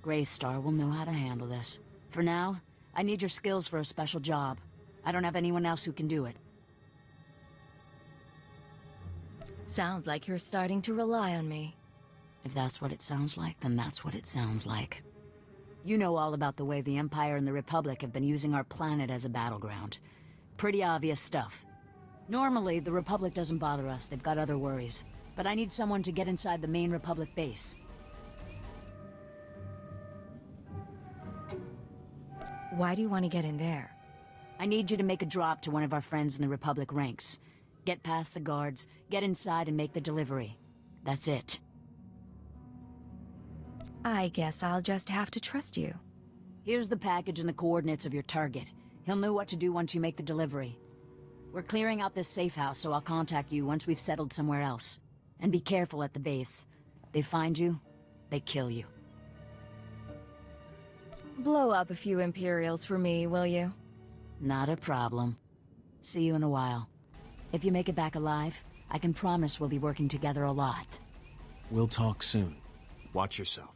Speaker 8: Greystar will know how to handle this. For now, I need your skills for a special job. I don't have anyone else who can do it.
Speaker 2: Sounds like you're starting to rely on me.
Speaker 8: If that's what it sounds like, then that's what it sounds like. You know all about the way the Empire and the Republic have been using our planet as a battleground. Pretty obvious stuff. Normally, the Republic doesn't bother us. They've got other worries. But I need someone to get inside the main Republic base.
Speaker 2: Why do you want to get in there?
Speaker 8: I need you to make a drop to one of our friends in the Republic ranks. Get past the guards, get inside and make the delivery. That's it.
Speaker 2: I guess I'll just have to trust you.
Speaker 8: Here's the package and the coordinates of your target. He'll know what to do once you make the delivery. We're clearing out this safe house, so I'll contact you once we've settled somewhere else. And be careful at the base. They find you, they kill you.
Speaker 2: Blow up a few Imperials for me, will you?
Speaker 8: Not a problem. See you in a while. If you make it back alive, I can promise we'll be working together a lot.
Speaker 9: We'll talk soon. Watch yourself.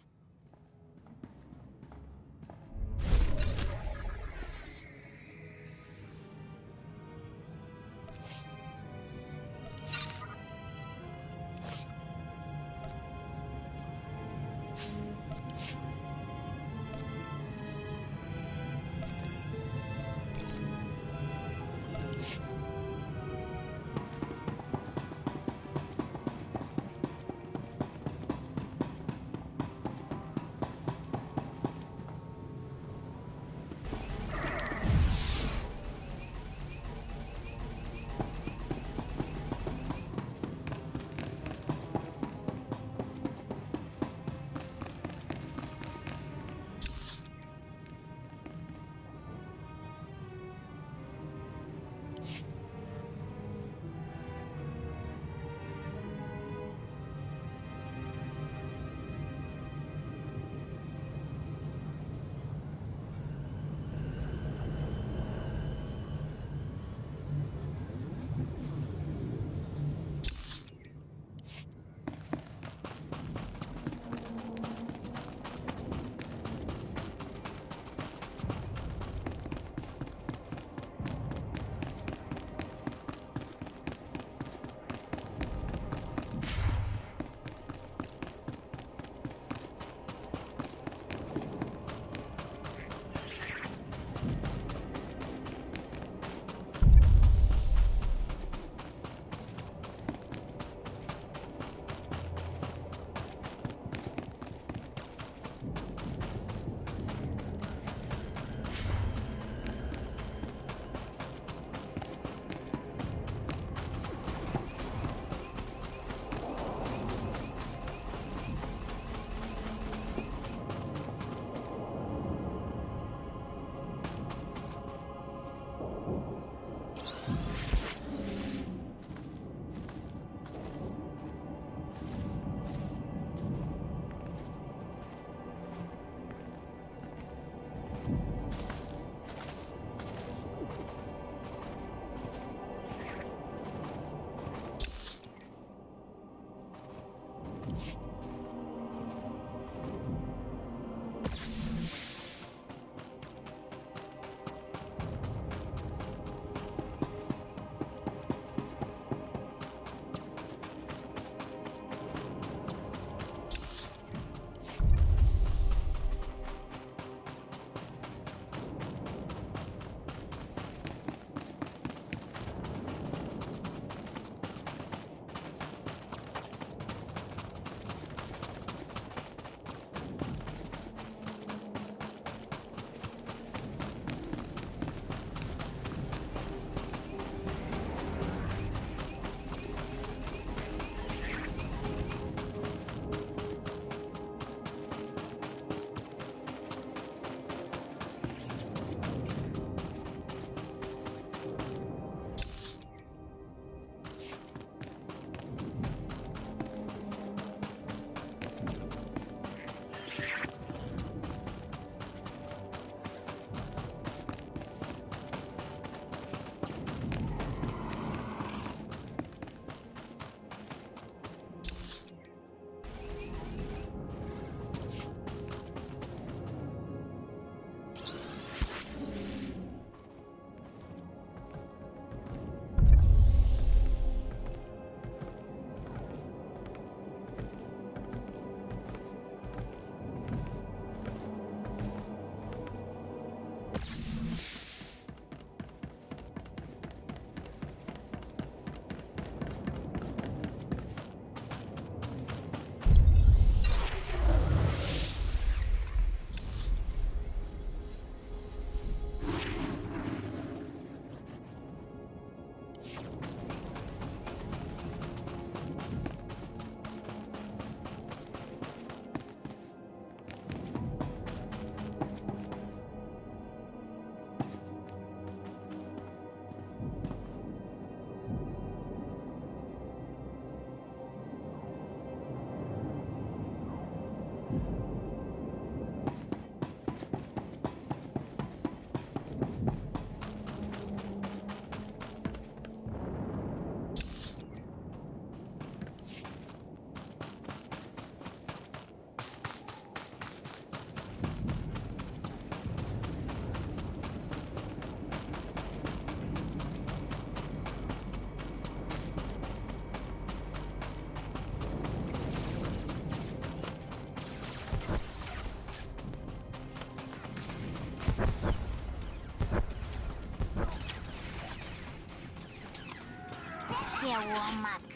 Speaker 6: womak.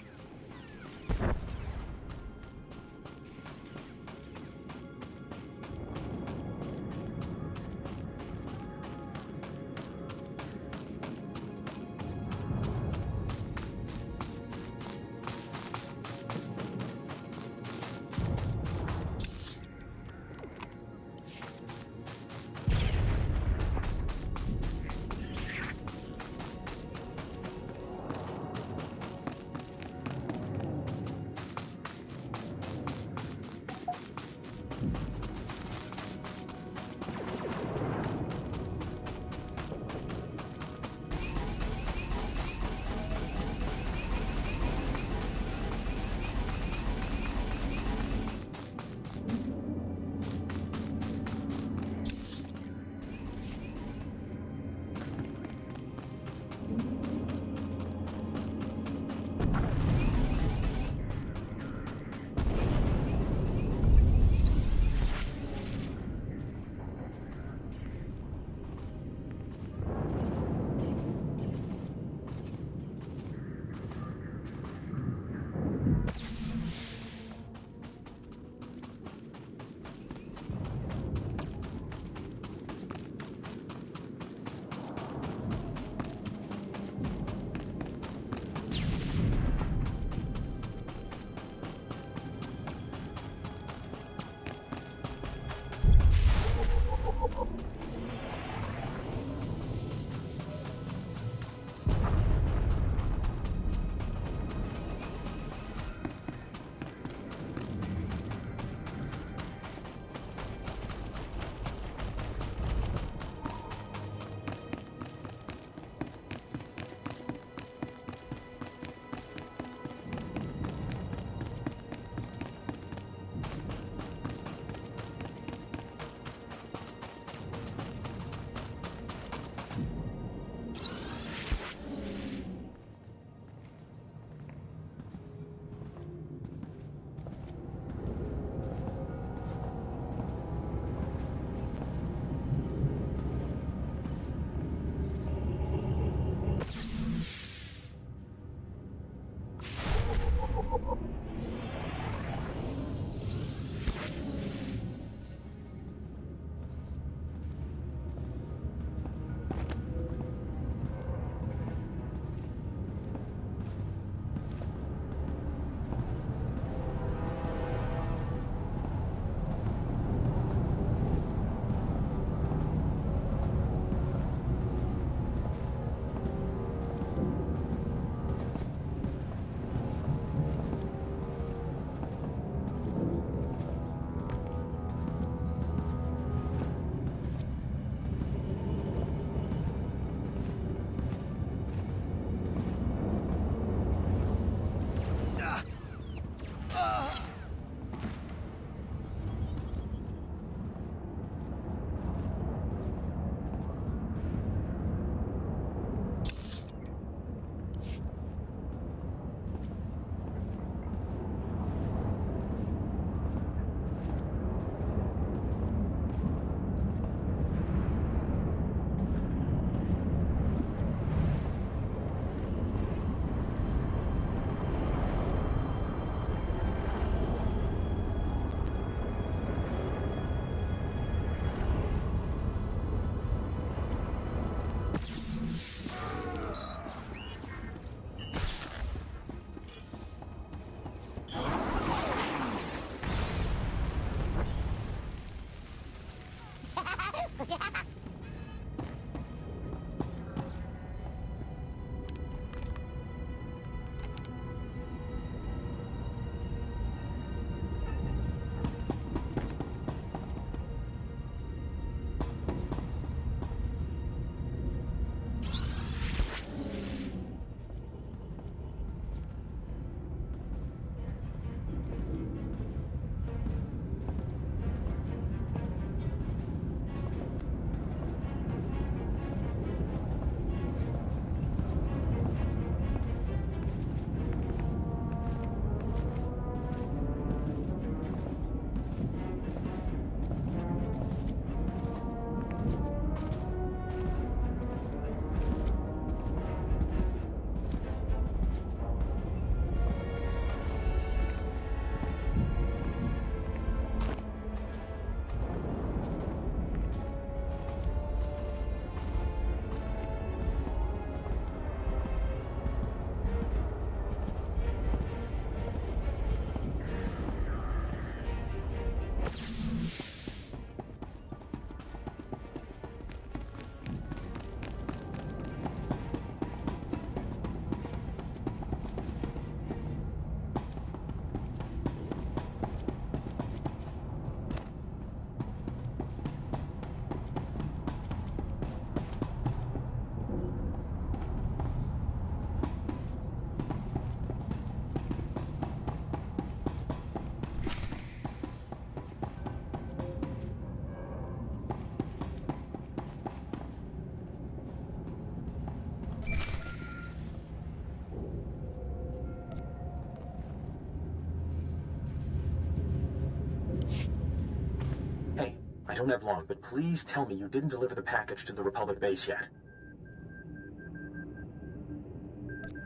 Speaker 15: don't have long, but please tell me you didn't deliver the package to the Republic base yet.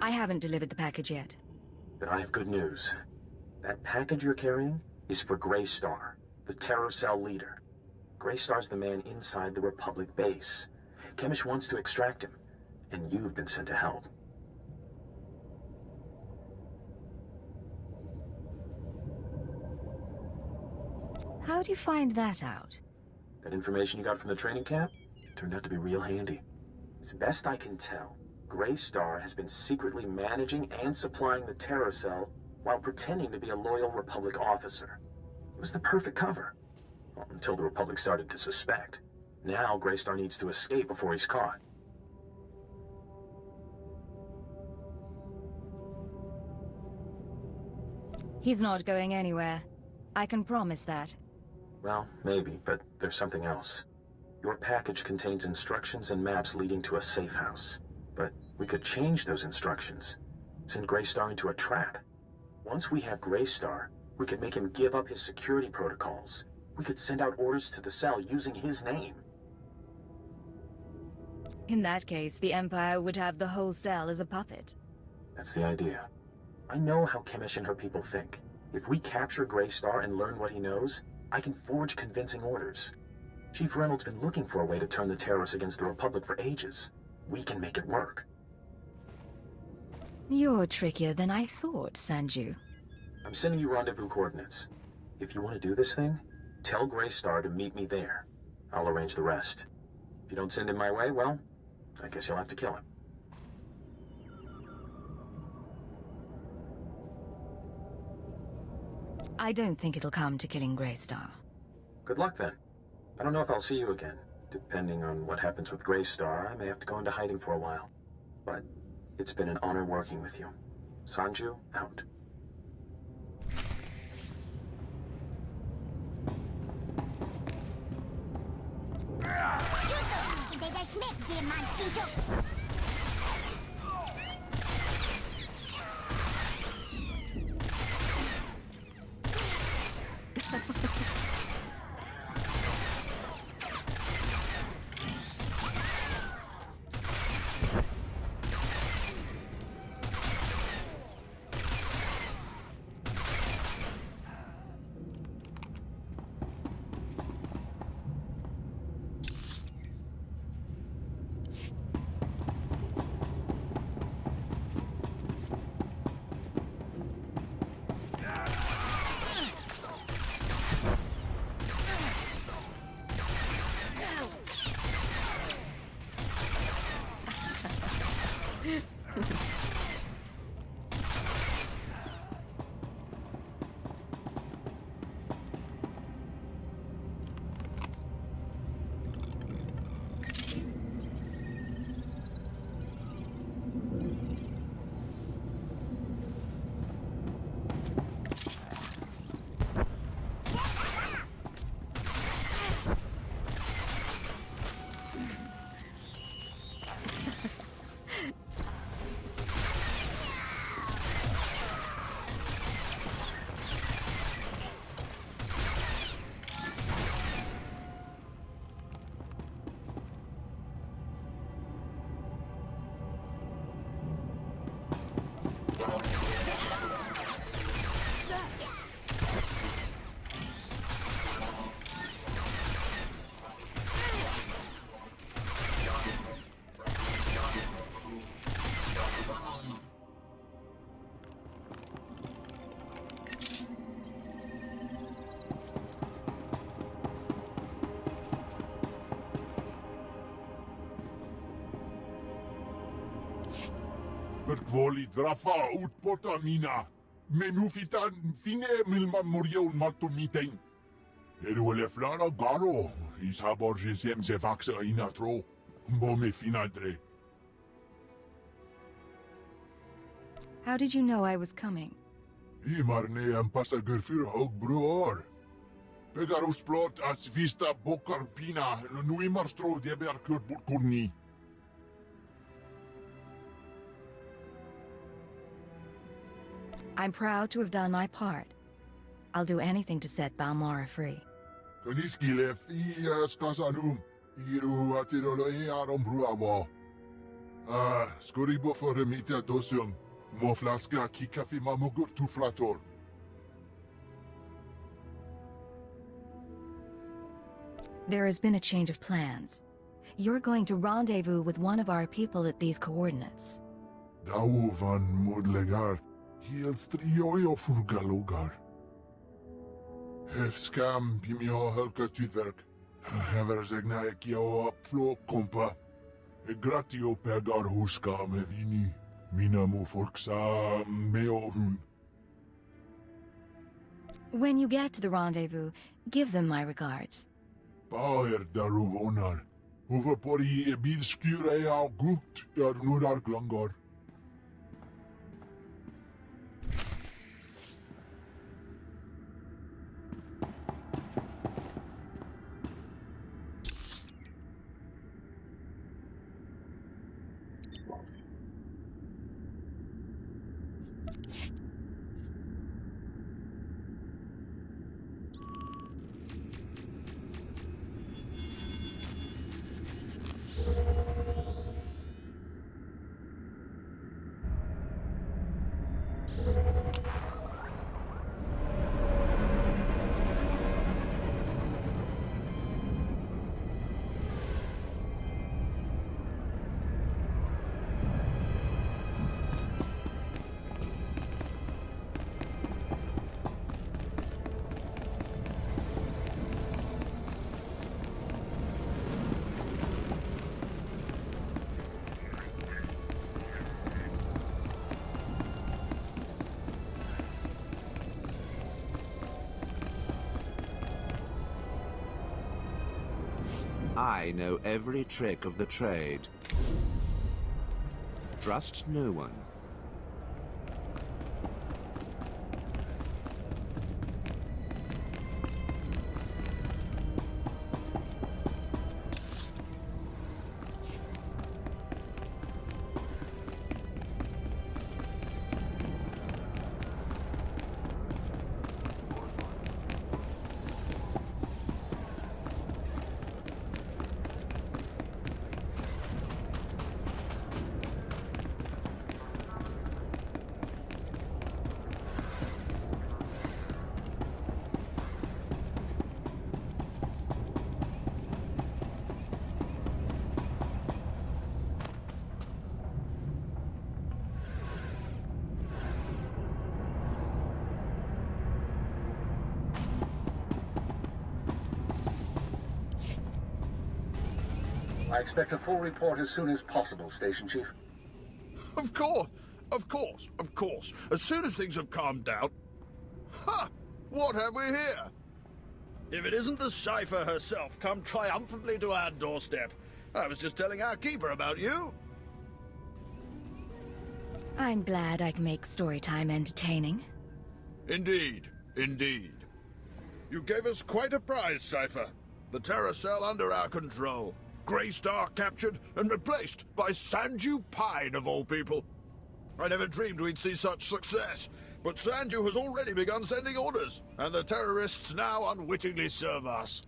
Speaker 2: I haven't delivered the package yet.
Speaker 15: Then I have good news. That package you're carrying is for SWTOR, the terror cell leader. SWTOR's the man inside the Republic base. Chemish wants to extract him, and you've been sent to help.
Speaker 2: How'd you find that out?
Speaker 15: That information you got from the training camp turned out to be real handy. As best I can tell, SWTOR has been secretly managing and supplying the terror cell while pretending to be a loyal Republic officer. It was the perfect cover. Well, until the Republic started to suspect. Now SWTOR needs to escape before he's caught.
Speaker 2: He's not going anywhere. I can promise that.
Speaker 15: Well, maybe, but there's something else. Your package contains instructions and maps leading to a safe house. But we could change those instructions. Send SWTOR into a trap. Once we have SWTOR, we could make him give up his security protocols. We could send out orders to the cell using his name.
Speaker 2: In that case, the Empire would have the whole cell as a puppet.
Speaker 15: That's the idea. I know how Chemish and her people think. If we capture SWTOR and learn what he knows, I can forge convincing orders. Chief Reynolds' been looking for a way to turn the terrorists against the Republic for ages. We can make it work.
Speaker 2: You're trickier than I thought, Sanju.
Speaker 15: I'm sending you rendezvous coordinates. If you want to do this thing, tell SWTOR to meet me there. I'll arrange the rest. If you don't send him my way, well, I guess you'll have to kill him.
Speaker 2: I don't think it'll come to killing SWTOR.
Speaker 15: Good luck then. I don't know if I'll see you again. Depending on what happens with SWTOR, I may have to go into hiding for a while. But it's been an honor working with you. Sanju, out.
Speaker 16: Verkwoli drafa utpota mina. Menufitan fine milma morio maltumiteng. Eruele flara garo. Isaborgesem se vaxa inatro. Bome finadre.
Speaker 2: How did you know I was coming?
Speaker 16: Imarne am pasager für hog bruor. Pegarus plot as vista bokarpina. Nuimarstro deberkur burkurni.
Speaker 2: I'm proud to have done my part. I'll do anything to set Balmora free.
Speaker 16: Koniskile fias kasanum. Iru atirolo arom bruavo. Skoribo for remita dosium. Mo flaska kikafi mamugur tu flator.
Speaker 2: There has been a change of plans. You're going to rendezvous with one of our people at these coordinates.
Speaker 16: Dau van modlegar. Hiels trioio furgalogar. Hefskam pimio helka tudverk. Hever zegna ekio apflo kompa. Gratio pegar huska me vini. Mina mo folksa meo hun.
Speaker 2: When you get to the rendezvous, give them my regards.
Speaker 16: Bauer daruvonar. Hoeveel pori e bil skure au gut nudar glangor.
Speaker 4: I know every trick of the trade. Trust no one.
Speaker 15: I expect a full report as soon as possible, Station Chief.
Speaker 5: Of course, of course, of course. As soon as things have calmed down... Ha! What have we here? If it isn't the Cipher herself come triumphantly to our doorstep. I was just telling our keeper about you.
Speaker 2: I'm glad I can make story time entertaining.
Speaker 5: Indeed, indeed. You gave us quite a prize, Cipher. The Terror Cell under our control. Greystar captured and replaced by Sanju Pine, of all people. I never dreamed we'd see such success, but Sanju has already begun sending orders, and the terrorists now unwittingly serve us.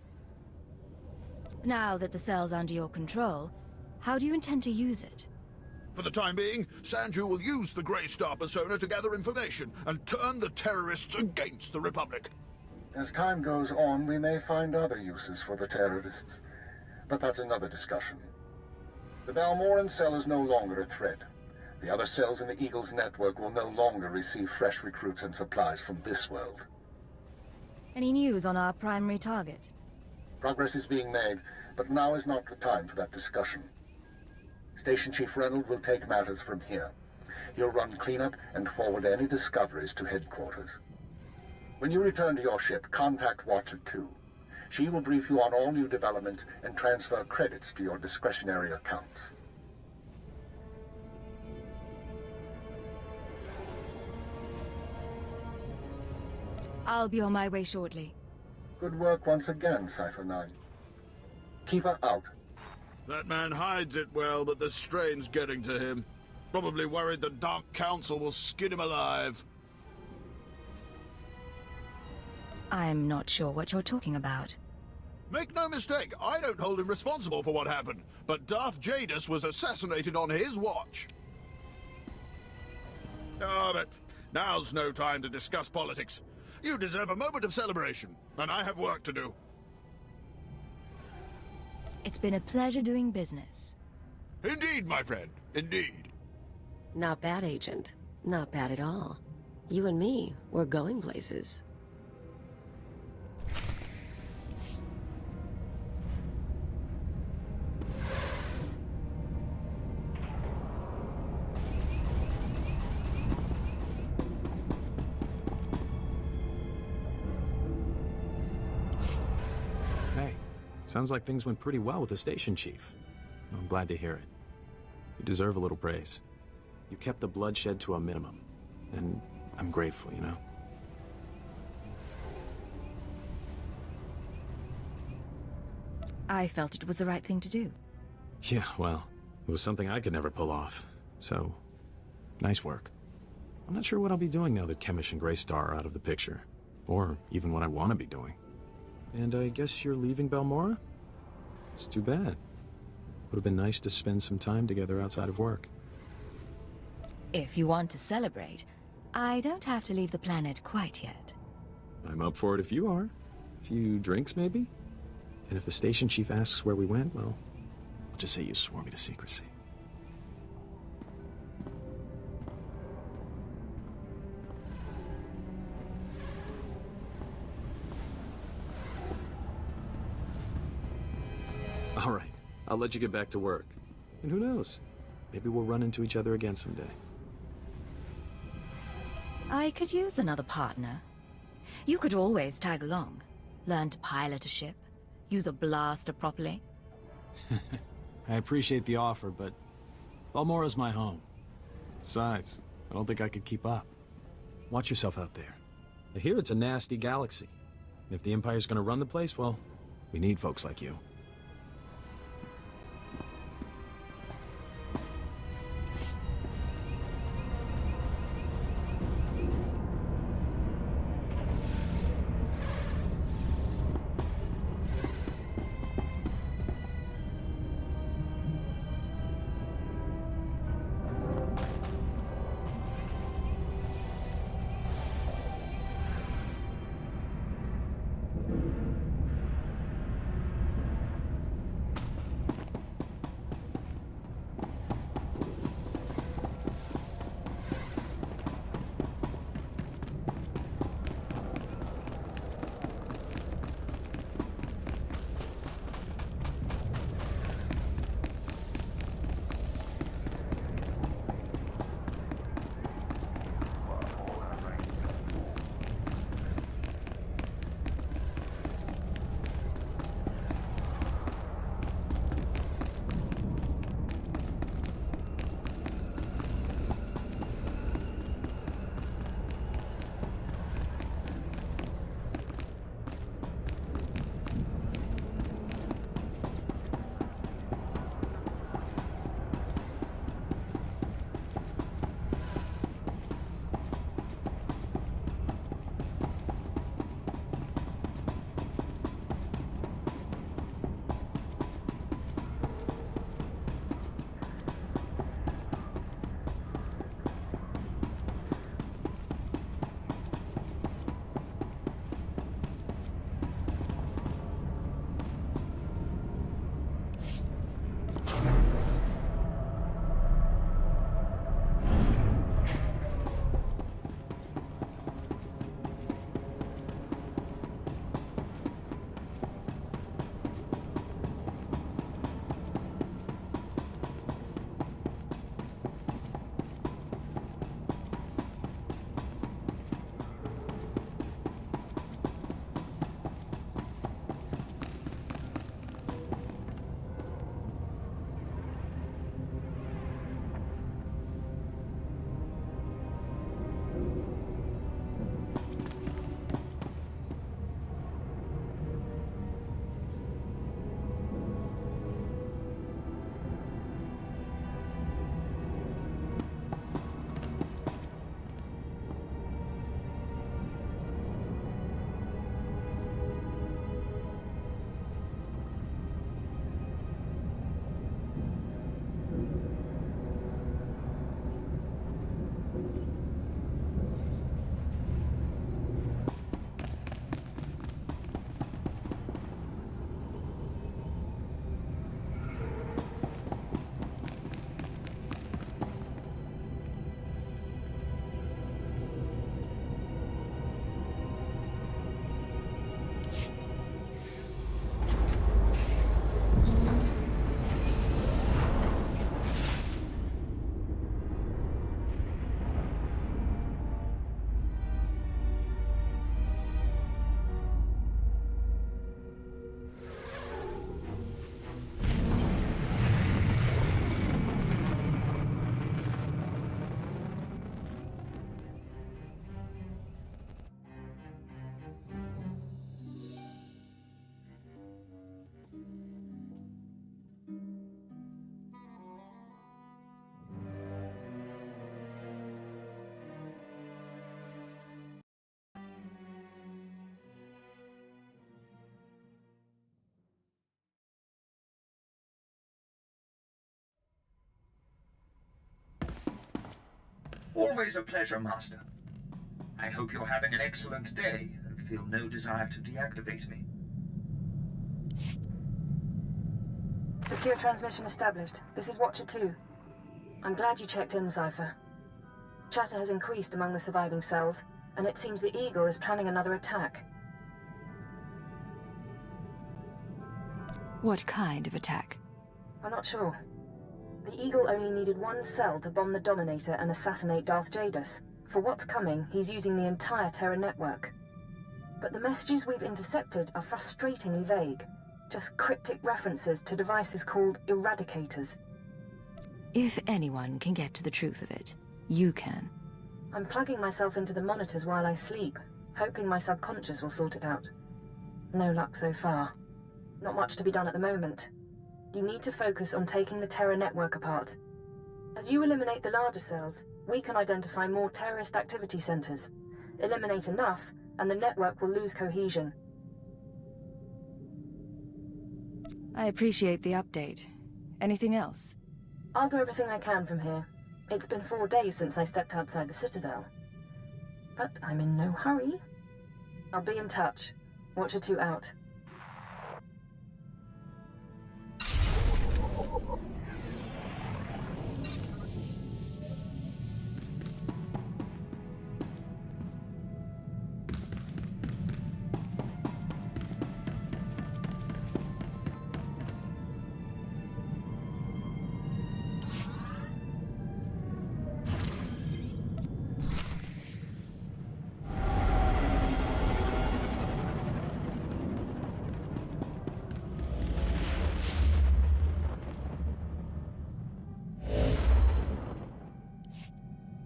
Speaker 2: Now that the cell's under your control, how do you intend to use it?
Speaker 5: For the time being, Sanju will use the Greystar persona to gather information and turn the terrorists against the Republic.
Speaker 15: As time goes on, we may find other uses for the terrorists. But that's another discussion. The Balmoran cell is no longer a threat. The other cells in the Eagle's network will no longer receive fresh recruits and supplies from this world.
Speaker 2: Any news on our primary target?
Speaker 15: Progress is being made, but now is not the time for that discussion. Station Chief Reynolds will take matters from here. He'll run cleanup and forward any discoveries to headquarters. When you return to your ship, contact Watcher 2. She will brief you on all new developments and transfer credits to your discretionary accounts.
Speaker 2: I'll be on my way shortly.
Speaker 15: Good work once again, Cipher 9. Keep her out.
Speaker 5: That man hides it well, but the strain's getting to him. Probably worried the Dark Council will skin him alive.
Speaker 2: I'm not sure what you're talking about.
Speaker 5: Make no mistake, I don't hold him responsible for what happened, but Darth Jadus was assassinated on his watch. Ah, but now's no time to discuss politics. You deserve a moment of celebration, and I have work to do.
Speaker 2: It's been a pleasure doing business.
Speaker 5: Indeed, my friend, indeed.
Speaker 17: Not bad, Agent. Not bad at all. You and me, we're going places.
Speaker 9: Hey, sounds like things went pretty well with the station chief. I'm glad to hear it. You deserve a little praise. You kept the bloodshed to a minimum, and I'm grateful, you know?
Speaker 2: I felt it was the right thing to do.
Speaker 9: Yeah, well, it was something I could never pull off, so nice work. I'm not sure what I'll be doing now that Chemish and Greystar are out of the picture, or even what I want to be doing. And I guess you're leaving Balmora? It's too bad. Would have been nice to spend some time together outside of work.
Speaker 2: If you want to celebrate, I don't have to leave the planet quite yet.
Speaker 9: I'm up for it if you are. A few drinks, maybe? And if the station chief asks where we went, well, I'll just say you swore me to secrecy. All right, I'll let you get back to work. And who knows? Maybe we'll run into each other again someday.
Speaker 2: I could use another partner. You could always tag along. Learn to pilot a ship. Use a blaster properly.
Speaker 9: I appreciate the offer, but Balmora's my home. Besides, I don't think I could keep up. Watch yourself out there. I hear it's a nasty galaxy. And if the Empire's gonna run the place, well, we need folks like you.
Speaker 18: Always a pleasure, Master. I hope you're having an excellent day and feel no desire to deactivate me.
Speaker 19: Secure transmission established. This is Watcher 2. I'm glad you checked in, Cypher. Chatter has increased among the surviving cells, and it seems the Eagle is planning another attack.
Speaker 2: What kind of attack?
Speaker 19: I'm not sure. The Eagle only needed one cell to bomb the Dominator and assassinate Darth Jadus. For what's coming, he's using the entire Terra network. But the messages we've intercepted are frustratingly vague. Just cryptic references to devices called Eradicators.
Speaker 2: If anyone can get to the truth of it, you can.
Speaker 19: I'm plugging myself into the monitors while I sleep, hoping my subconscious will sort it out. No luck so far. Not much to be done at the moment. You need to focus on taking the Terra network apart. As you eliminate the larger cells, we can identify more terrorist activity centers. Eliminate enough, and the network will lose cohesion.
Speaker 2: I appreciate the update. Anything else?
Speaker 19: I'll do everything I can from here. It's been 4 days since I stepped outside the Citadel. But I'm in no hurry. I'll be in touch. Watcher 2 out.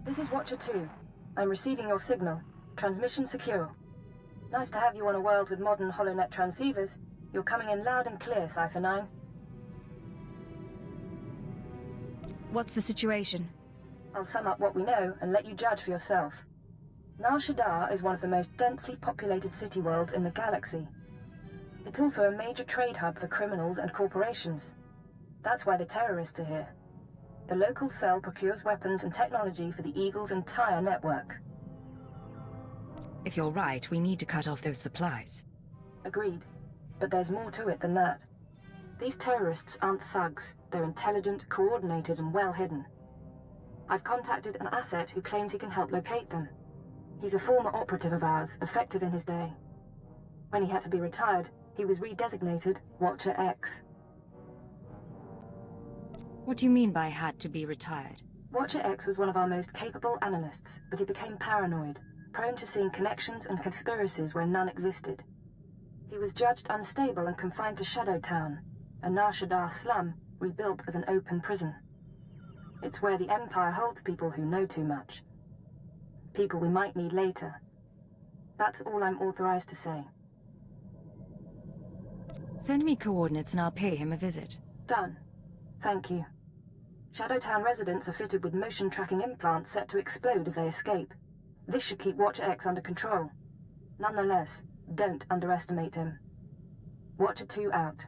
Speaker 19: This is Watcher 2. I'm receiving your signal. Transmission secure. Nice to have you on a world with modern HoloNet transceivers. You're coming in loud and clear, Cypher 9.
Speaker 2: What's the situation?
Speaker 19: I'll sum up what we know and let you judge for yourself. Nar Shaddaa is one of the most densely populated city worlds in the galaxy. It's also a major trade hub for criminals and corporations. That's why the terrorists are here. The local cell procures weapons and technology for the Eagle's entire network.
Speaker 2: If you're right, we need to cut off those supplies.
Speaker 19: Agreed. But there's more to it than that. These terrorists aren't thugs. They're intelligent, coordinated, and well hidden. I've contacted an asset who claims he can help locate them. He's a former operative of ours, effective in his day. When he had to be retired, he was redesignated Watcher X.
Speaker 2: What do you mean by had to be retired?
Speaker 19: Watcher X was one of our most capable analysts, but he became paranoid, prone to seeing connections and conspiracies where none existed. He was judged unstable and confined to Shadow Town, a Nar Shaddaa slum rebuilt as an open prison. It's where the Empire holds people who know too much. People we might need later. That's all I'm authorized to say.
Speaker 2: Send me coordinates and I'll pay him a visit.
Speaker 19: Done. Thank you. Shadowtown residents are fitted with motion tracking implants set to explode if they escape. This should keep Watcher X under control. Nonetheless, don't underestimate him. Watcher 2 out.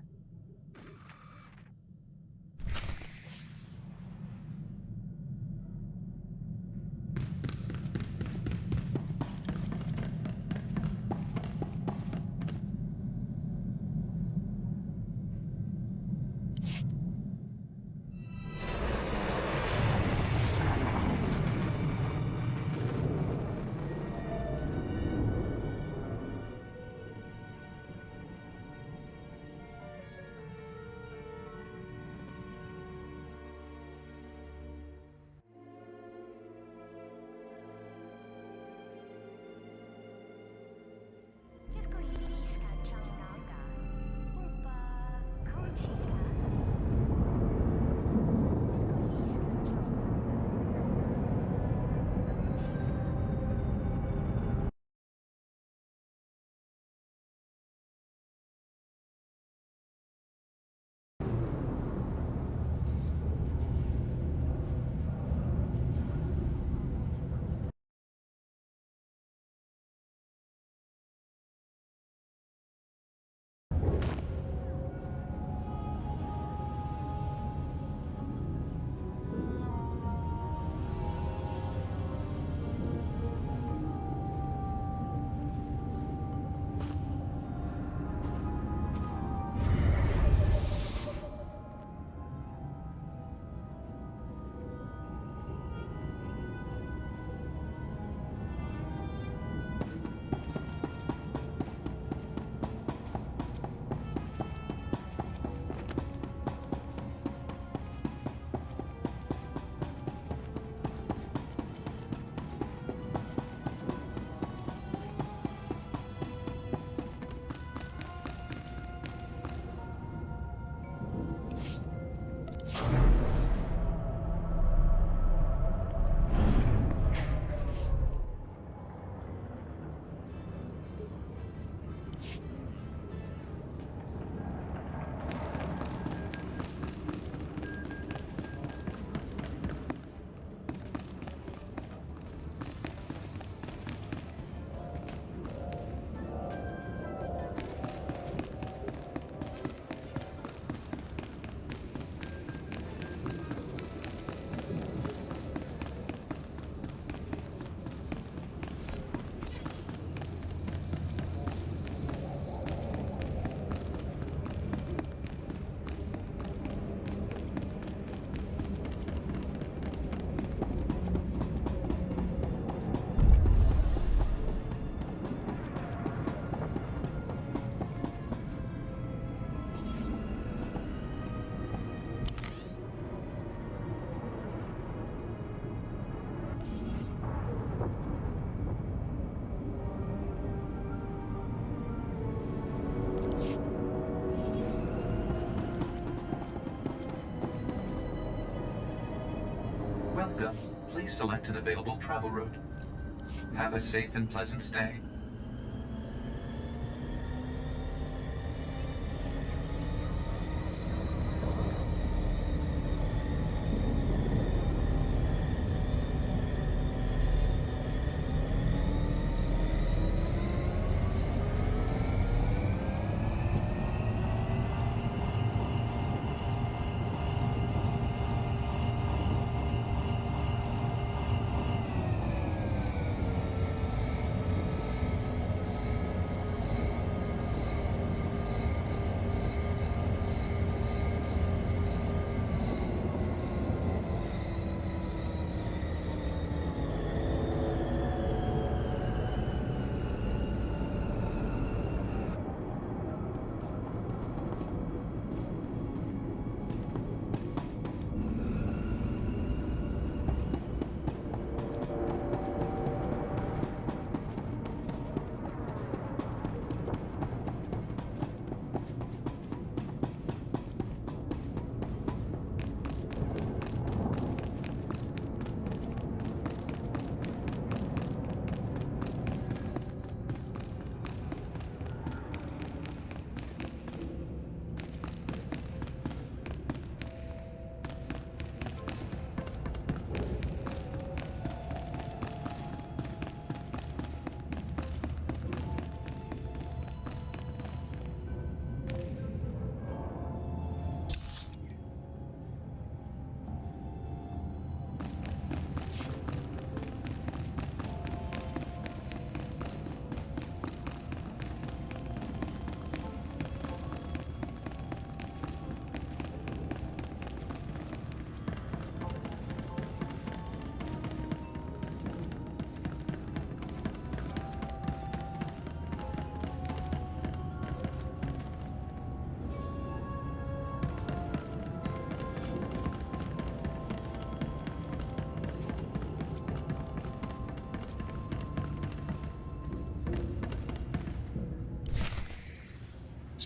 Speaker 18: Please select an available travel route. Have a safe and pleasant stay.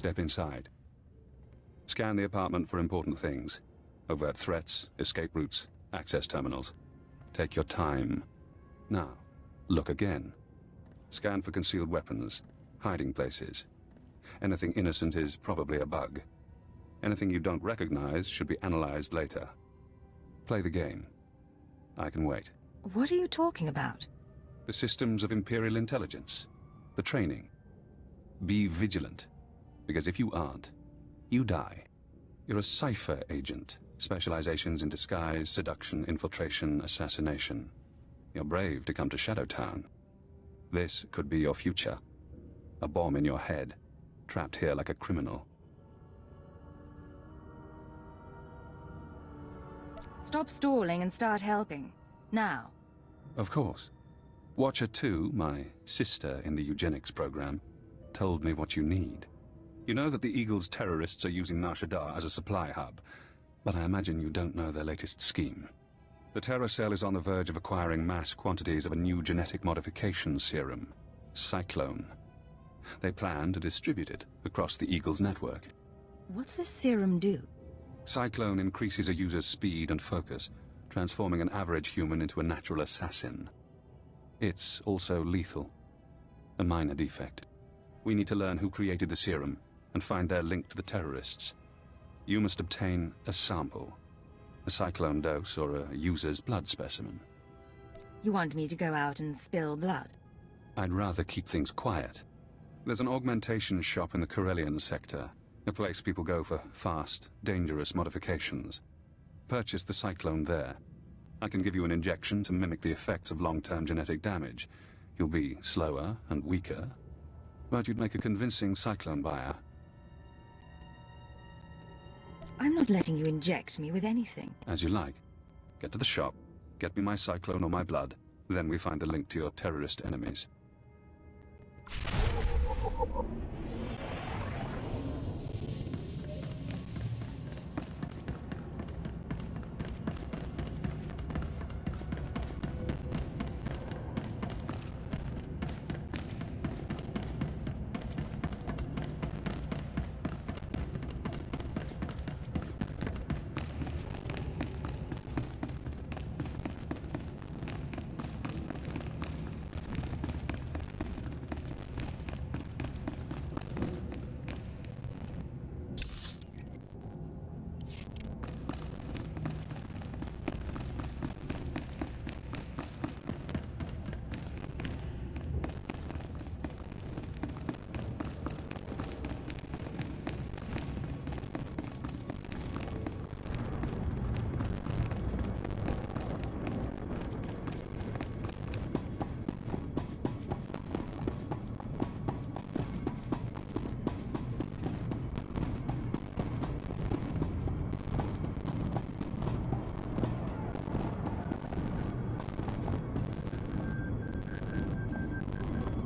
Speaker 20: Step inside. Scan the apartment for important things. Overt threats, escape routes, access terminals. Take your time. Now, look again. Scan for concealed weapons, hiding places. Anything innocent is probably a bug. Anything you don't recognize should be analyzed later. Play the game. I can wait.
Speaker 2: What are you talking about?
Speaker 20: The systems of Imperial intelligence. The training. Be vigilant. Because if you aren't, you die. You're a cipher agent. Specializations in disguise, seduction, infiltration, assassination. You're brave to come to Shadowtown. This could be your future. A bomb in your head. Trapped here like a criminal.
Speaker 2: Stop stalling and start helping. Now.
Speaker 20: Of course. Watcher 2, my sister in the eugenics program, told me what you need. You know that the Eagle's terrorists are using Nar Shaddaa as a supply hub, but I imagine you don't know their latest scheme. The Terror Cell is on the verge of acquiring mass quantities of a new genetic modification serum, Cyclone. They plan to distribute it across the Eagle's network.
Speaker 2: What's this serum do?
Speaker 20: Cyclone increases a user's speed and focus, transforming an average human into a natural assassin. It's also lethal. A minor defect. We need to learn who created the serum and find their link to the terrorists. You must obtain a sample. A cyclone dose or a user's blood specimen.
Speaker 2: You want me to go out and spill blood?
Speaker 20: I'd rather keep things quiet. There's an augmentation shop in the Corellian sector, a place people go for fast, dangerous modifications. Purchase the cyclone there. I can give you an injection to mimic the effects of long-term genetic damage. You'll be slower and weaker, but you'd make a convincing cyclone buyer.
Speaker 2: I'm not letting you inject me with anything.
Speaker 20: As you like. Get to the shop, get me my cyclone or my blood, then we find the link to your terrorist enemies.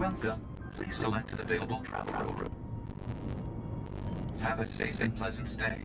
Speaker 10: welcome. Please select an available travel route. Have a safe and pleasant stay.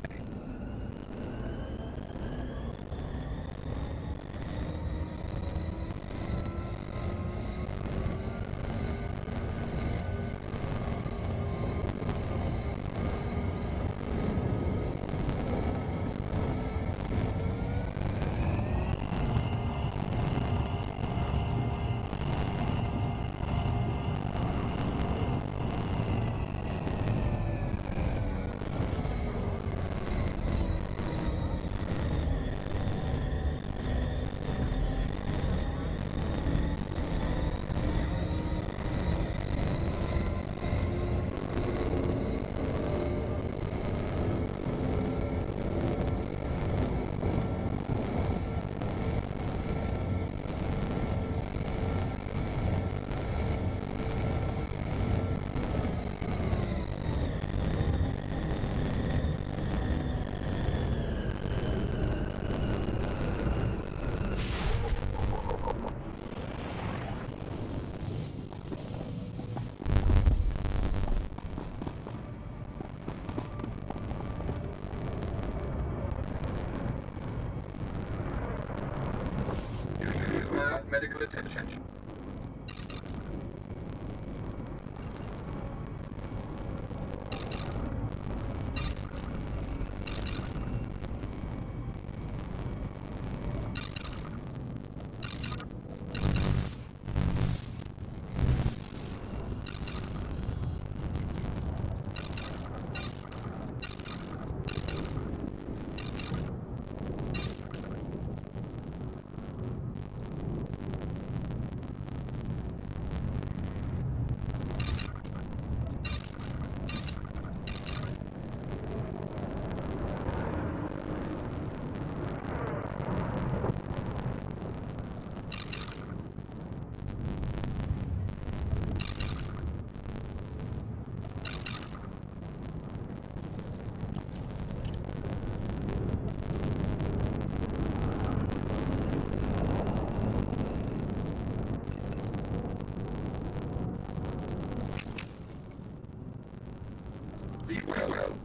Speaker 10: Medical attention. Be well.